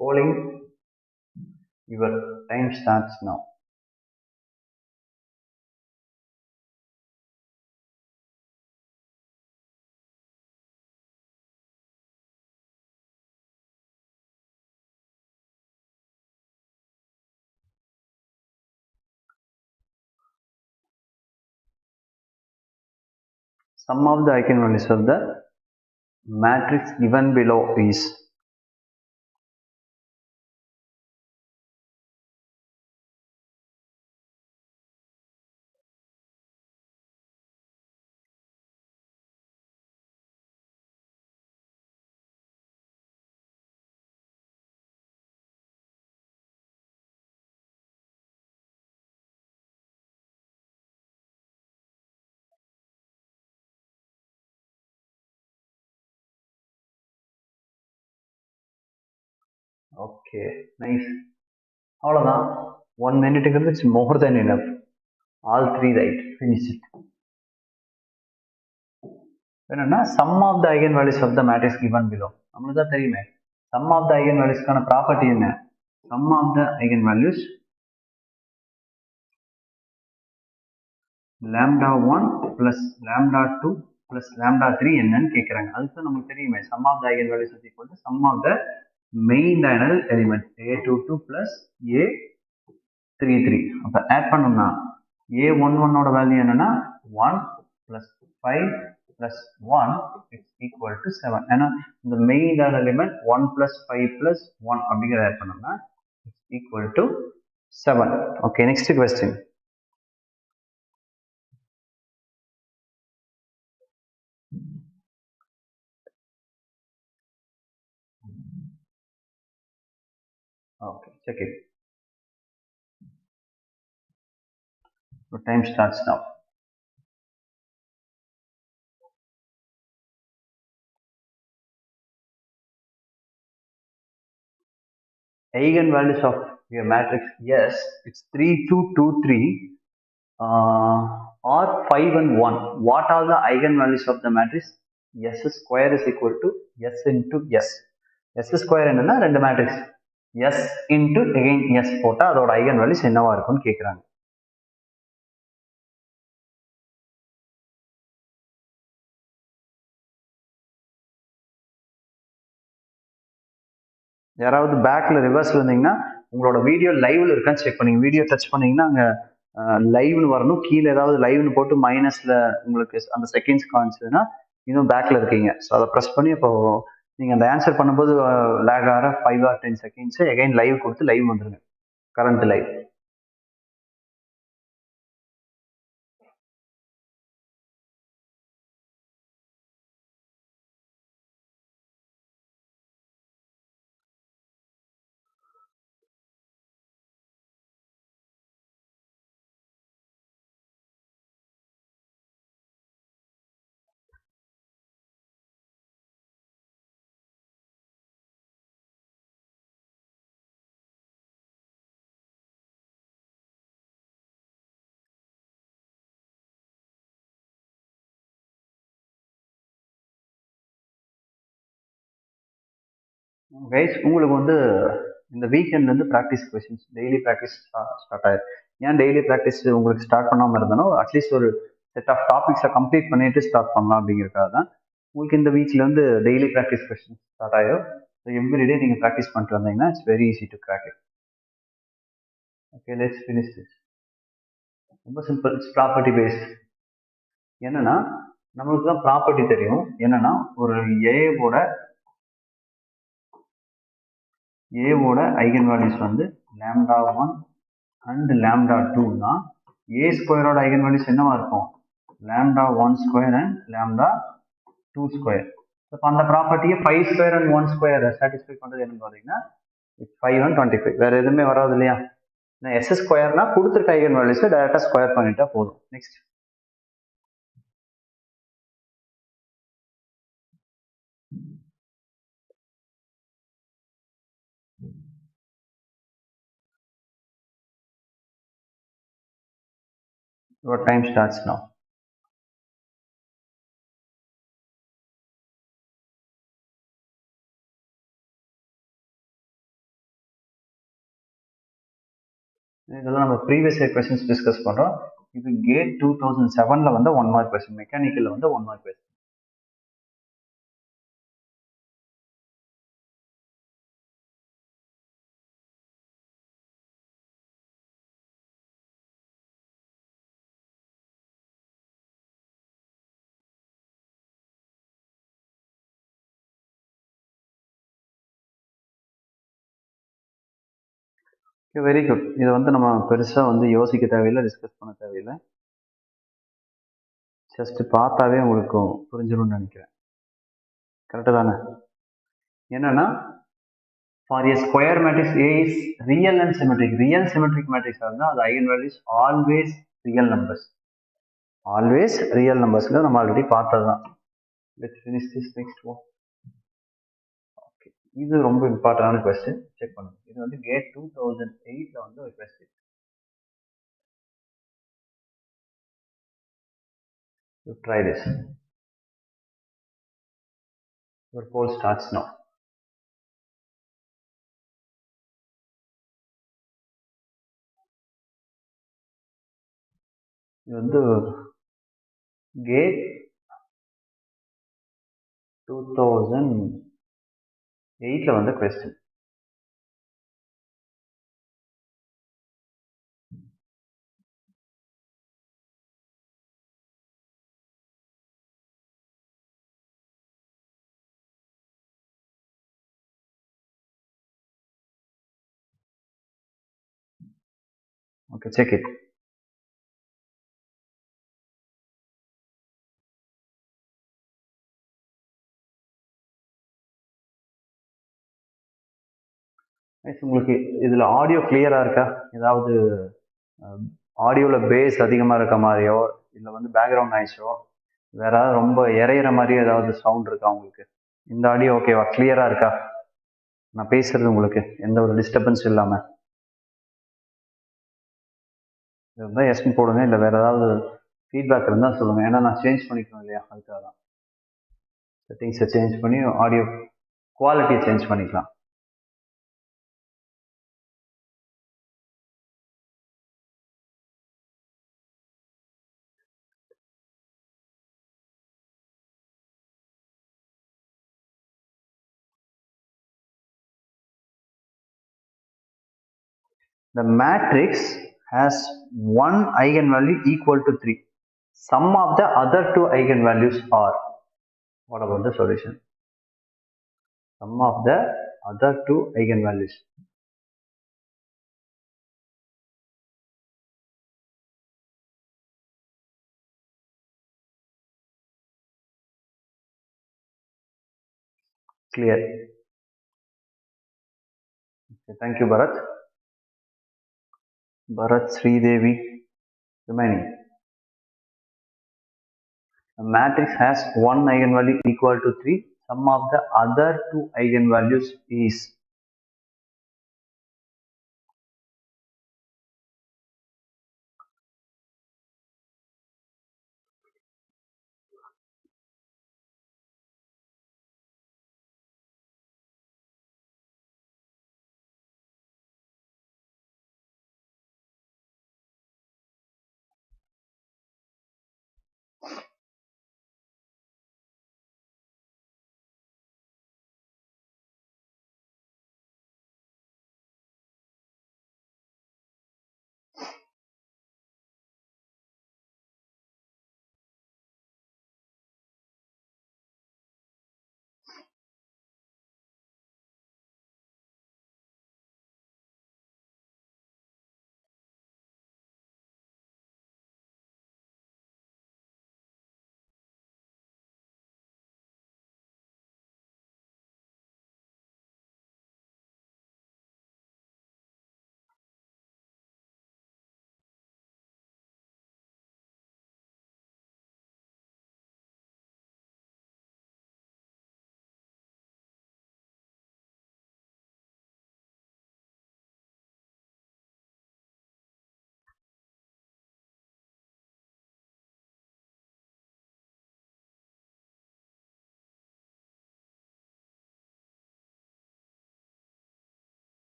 Polling, your time starts now. Sum of the eigenvalues of the matrix given below is okay, nice. அவ்வளோதான். 1 minute it's more than enough. All three right. Finish it. என்னன்னா sum of the eigenvalues of the matrix given below. நம்மளுக்கு தான் தெரியுமே. Sum of the eigenvaluesக்கான property என்ன? Sum of the eigenvalues lambda 1 plus lambda 2 plus lambda 3 என்னன்னு கேட்குறாங்க. அதுக்கு நமக்கு தெரியுமே. Sum of the eigenvalues is equal to sum of the main diagonal element a22 plus a33. அப்போ ஆட் பண்ணோம்னா a11 ஓட value என்னன்னா 1 plus 5 plus 1 is equal to 7. ஏன்னா இந்த main diagonal element 1 plus 5 plus 1 அப்படிங்கிறத ஆட் பண்ணோம்னா is equal to 7. Okay, next question. Okay, check it. So time starts now. Eigenvalues of your matrix, yes, it's 3, 2, 2, 3 or 5 and 1. What are the eigenvalues of the matrix? S square is equal to S into S. S square என்னன்னா ரெண்டு matrix S into again S போட்டா அதோட eigenvalues என்னவா இருக்கும்னு கேக்குறாங்க. யாராவது பேக்ல ரிவர்ஸ்ல இருந்தீங்கன்னா உங்களோட வீடியோ லைவ்ல இருக்கான்னு செக் பண்ணீங்க. வீடியோ டச் பண்ணீங்கன்னா அங்க லைவ்னு வரணும். கீழே ஏதாவது லைவ்னு போட்டு மைனஸ்ல உங்களுக்கு அந்த செகண்ட்ஸ் காமிச்சதுன்னா இன்னும் பேக்ல இருக்கீங்க. ஸோ அதை ப்ரெஸ் பண்ணி இப்போ நீங்க அந்த ஆன்சர் பண்ணும்போது லேக் ஆகிற 5 or 10 செகண்ட்ஸ் எகைன் லைவ் கொடுத்து லைவ் வந்துருங்க. Current live. கைஸ், உங்களுக்கு வந்து இந்த வீக்கெண்ட்ல இருந்து practice questions daily practice start ஆயிருக்கு. ஏன் டெய்லி ப்ராக்டிஸ் உங்களுக்கு ஸ்டார்ட் பண்ணாமல் இருந்தாலும் அட்லீஸ்ட் ஒரு செட் ஆஃப் டாபிக்ஸை கம்ப்ளீட் பண்ணிட்டு ஸ்டார்ட் பண்ணலாம் அப்படிங்கிறதுக்காக தான் உங்களுக்கு இந்த வீக்ல இருந்து டெய்லி ப்ராக்டிஸ் கொஸ்டின்ஸ் ஸ்டார்ட் ஆயிடும். ஸோ எவ்ரிடே நீங்கள் ப்ராக்டிஸ் பண்ணிட்டு வந்தீங்கன்னா it's very easy to crack it. Okay, let's finish this. ரொம்ப சிம்பிள், இட்ஸ் ப்ராப்பர்ட்டி பேஸ்ட். என்னன்னா நம்மளுக்கு தான் ப்ராப்பர்ட்டி தெரியும். என்னன்னா ஒரு ஏவோட ஐகன் வேல்யூஸ் வந்து lambda 1 and lambda 2 னா a ஸ்கொயரோட ஐகன் வேல்யூஸ் என்னவா இருக்கும்? lambda 1 square and lambda 2 square. இப்போ அந்த ப்ராப்பர்ட்டியை 5 ஸ்கொயர் அண்ட் 1 ஸ்கொயர் சாட்டிஸ்ஃபை பண்ணுறது என்னன்னு பார்த்தீங்கன்னா 5 and 25. வேற எதுவுமே வராது இல்லையா? எஸ் ஸ்கொயர்னா கொடுத்துருக்க ஐகன் வேல்யூஸ் டைரக்டா ஸ்கொயர் பண்ணிட்டா போதும். Next your time starts now. இதெல்லாம் நம்ம ப்ரீவியஸ் இயர் கொஸ்டின்ஸ் டிஸ்கஸ் பண்றோம். இது கேட் 2007ல வந்த 1 மார்க் கொஸ்டின், மெக்கானிக்கல்ல வந்து 1 மார்க் கொஸ்டின். Very good. இது வந்து நம்ம பெருசா வந்து யோசிக்க தேவையில்லை, டிஸ்கஸ் பண்ண தேவையில்லை. ஜஸ்ட் பார்த்தாவே உங்களுக்கு புரிஞ்சிடும்னு நினைக்கிறேன். கரெக்டு தானே? என்னன்னா for a square matrix A is real and symmetric. Real symmetric matrix இருந்தால் அது eigen values always real numbers. Always real numbers நம்ம already பார்த்ததுதான். Let's finish this next one. Okay. இது ரொம்ப இம்பார்ட்டன்டான கொஸ்டின், செக் பண்ணுங்க. இது வந்து கேட் 2008ல வந்து ஒரு question. You try this. Your poll starts now. இது வந்து கேட் 2008ல வந்த கொஸ்டின். Okay, check it. உங்களுக்கு இதுல ஆடியோ கிளியரா இருக்கா? ஏதாவது ஆடியோல பேஸ் அதிகமா இருக்க மாதிரியோ இல்லை வந்து பேக்ரவுண்ட் நாய்ஸோ வேற ஏதாவது ரொம்ப இறையிற மாதிரியோ ஏதாவது சவுண்ட் இருக்கா உங்களுக்கு? இந்த ஆடியோ ஓகேவா, கிளியரா இருக்கா? நான் பேசுறது உங்களுக்கு எந்த ஒரு டிஸ்டர்பன்ஸ் இல்லாம இருந்தால் எஸ்ன்னு போடுங்க. இல்லை வேற ஏதாவது ஃபீட்பேக் இருந்தால் சொல்லுங்க. ஏன்னா நான் சேஞ்ச் பண்ணிக்கணும் இல்லையா, அதுக்காக தான். செட்டிங்ஸை சேஞ்ச் பண்ணி ஆடியோ குவாலிட்டியை சேஞ்ச் பண்ணிக்கலாம். The matrix has one eigenvalue equal to 3. Sum of the other two eigenvalues are. What about the solution? Sum of the other two eigenvalues. Clear? Okay, thank you, Bharat. Bharat Sridevi remaining. A matrix has one eigenvalue equal to 3. Sum of the other two eigenvalues is.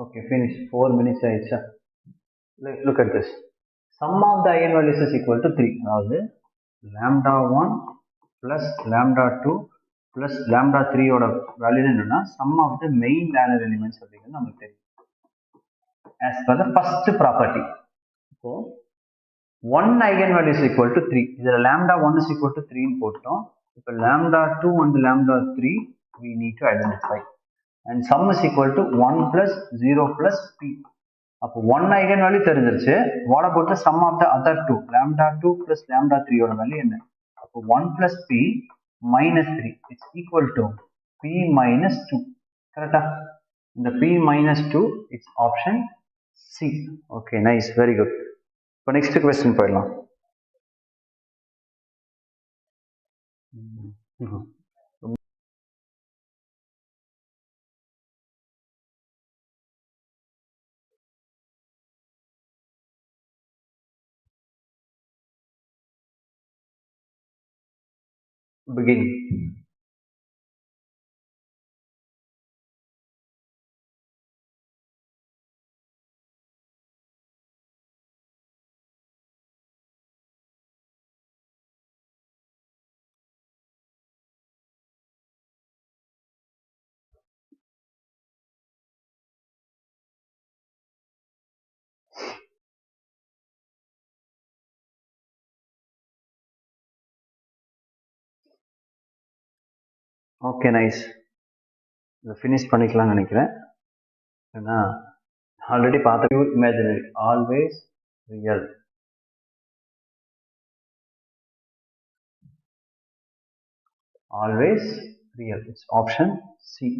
Okay, finish. 4 minutes ஆயிடுச்சா? Look at this. Sum of the eigenvalues is equal to 3. அதாவது lambda 1 plus lambda 2 plus lambda 3 ஓட value என்னன்னா sum of the main linear elements அப்படிங்கிறது நமக்கு தெரியும். As per the first property. So, 1 eigenvalue is equal to 3. இதில் lambda 1 is equal to 3 போட்டோம். இப்போ lambda 2 and lambda 3 we need to identify. And sum is equal to 1 plus 0 plus p. அப்போ 1 eigenvalue தெரிஞ்சிருச்சு. What about the sum of the other 2? Lambda 2 plus lambda 3 ஓட value என்ன? அப்போ 1 plus p minus 3 is equal to p minus 2. கரெக்டா? இந்த p minus 2 is option C. Okay, nice, very good. இப்போ next question போயிடலாம். Begin. Okay, nice. இதை finish பண்ணிக்கலாம்னு நினைக்கிறேன். ஏன்னா ஆல்ரெடி பார்த்த imaginary always real. Always real. It's option C.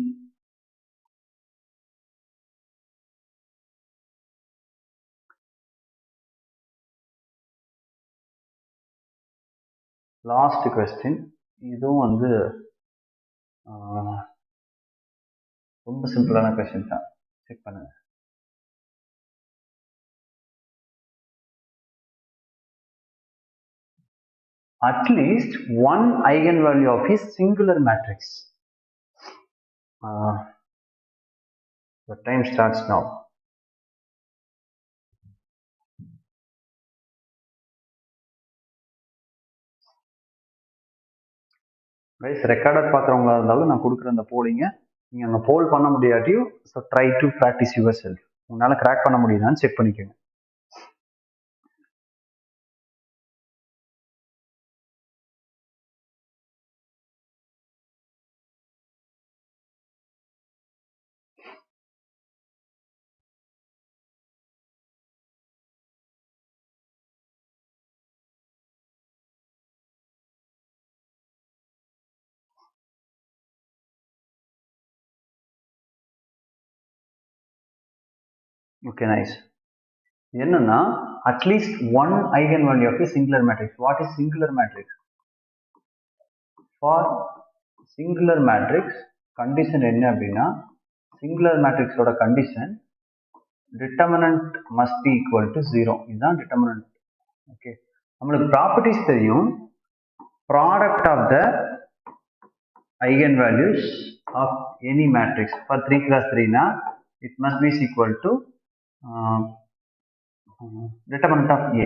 Last question. இதுவும் வந்து ரொம்ப சிம்பிளான கொஸ்டின் தான். செக் பண்ணுங்க. At least one eigenvalue of a singular matrix. The time starts now. Guys, recorder பார்க்குறவங்களா இருந்தாலும் நான் கொடுக்குற அந்த போலிங்க நீங்கள் அங்கே போல் பண்ண முடியாட்டியும் so try to practise yourself. உங்களால் கிராக் பண்ண முடியுதான்னு செக் பண்ணிக்கோங்க. Okay, nice. என்னன்னா at least one eigen value of singular matrix. What is singular matrix? For singular matrix condition என்ன அப்படின்னா சிங்குலர் மேட்ரிக்ஸோட condition determinant must be equal to 0. இதுதான் டிட்டர்மினன்ட். ஓகே, நம்மளுக்கு ப்ராப்பர்ட்டிஸ் தெரியும். Product of the eigen values of any matrix for 3 × 3 னா it must be equal to determinant of A.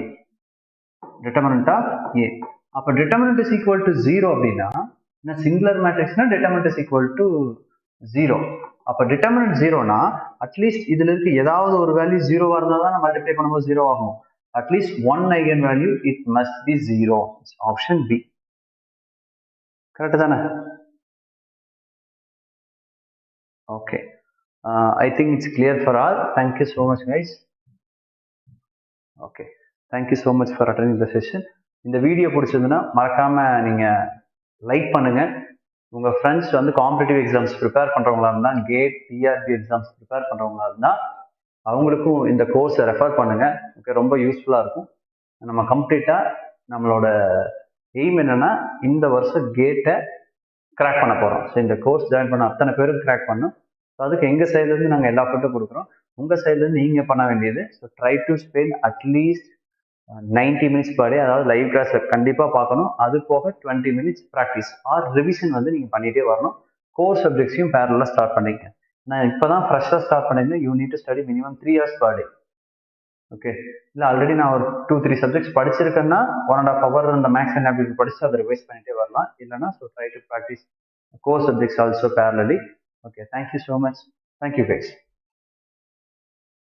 Determinant of A. அப்போ determinant is equal to 0 அப்படின்னா singular மேட்ரிக்ஸ்னா determinant is equal to 0. அப்போ determinant 0னா at least இதுல இருக்கு ஏதாவது ஒரு value 0வா இருந்தால் தான் மல்டிப்ளை பண்ணும்போது 0 ஆகும். At least one eigen value it must be 0. Option B. Correct தானே? Okay, I think it's clear for all. Thank you so much, guys. Okay, thank you so much for attending the session. இந்த video பிடிச்சதுன்னா மறக்காம நீங்க like பண்ணுங்க. உங்க friends வந்து competitive exams prepare பண்றவங்களா இருந்தா, gate TRP exams prepare பண்றவங்களா இருந்தா அவங்களுக்கும் இந்த கோர்ஸை ரெஃபர் பண்ணுங்க. ஓகே, ரொம்ப யூஸ்ஃபுல்லா இருக்கும். நம்ம கம்ப்ளீட்டா நம்மளோட எய்ம் என்னன்னா இந்த வருஷம் கேட்டை கிராக் பண்ண போறோம். ஸோ இந்த கோர்ஸ் ஜாயின் பண்ண அத்தனை பேரும் கிராக் பண்ணும். ஸோ அதுக்கு எங்கள் சைட்லேருந்து நாங்கள் எல்லா ஃபுட்டும் கொடுக்குறோம். உங்கள் சைட்லேருந்து நீங்கள் பண்ண வேண்டியது so try to spend at least 90 minutes per day. அதாவது லைவ் கிளாஸை கண்டிப்பாக பார்க்கணும். அது போக 20 minutes ப்ராக்டிஸ் ஆர் ரிவிஷன் வந்து நீங்கள் பண்ணிகிட்டே வரணும். கோர் சப்ஜெக்ட்ஸையும் பேரலாக ஸ்டார்ட் பண்ணிக்க. நான் இப்போதான் ஃப்ரெஷ்ஷாக ஸ்டார்ட் பண்ணியிருந்தேன். You need to study minimum 3 hours per day. Okay, இல்லை ஆல்ரெடி நான் ஒரு 2-3 சப்ஜெக்ட்ஸ் படிச்சிருக்கேன்னா 1.5 hour அந்த மேக்ஸ் அண்ட் ஆப்டிடியூட் படிச்சு அதை ரிவைஸ் பண்ணிட்டே வரலாம். இல்லைன்னா so try to practise core subjects also parallelly. Okay, thank you so much. Thank you guys.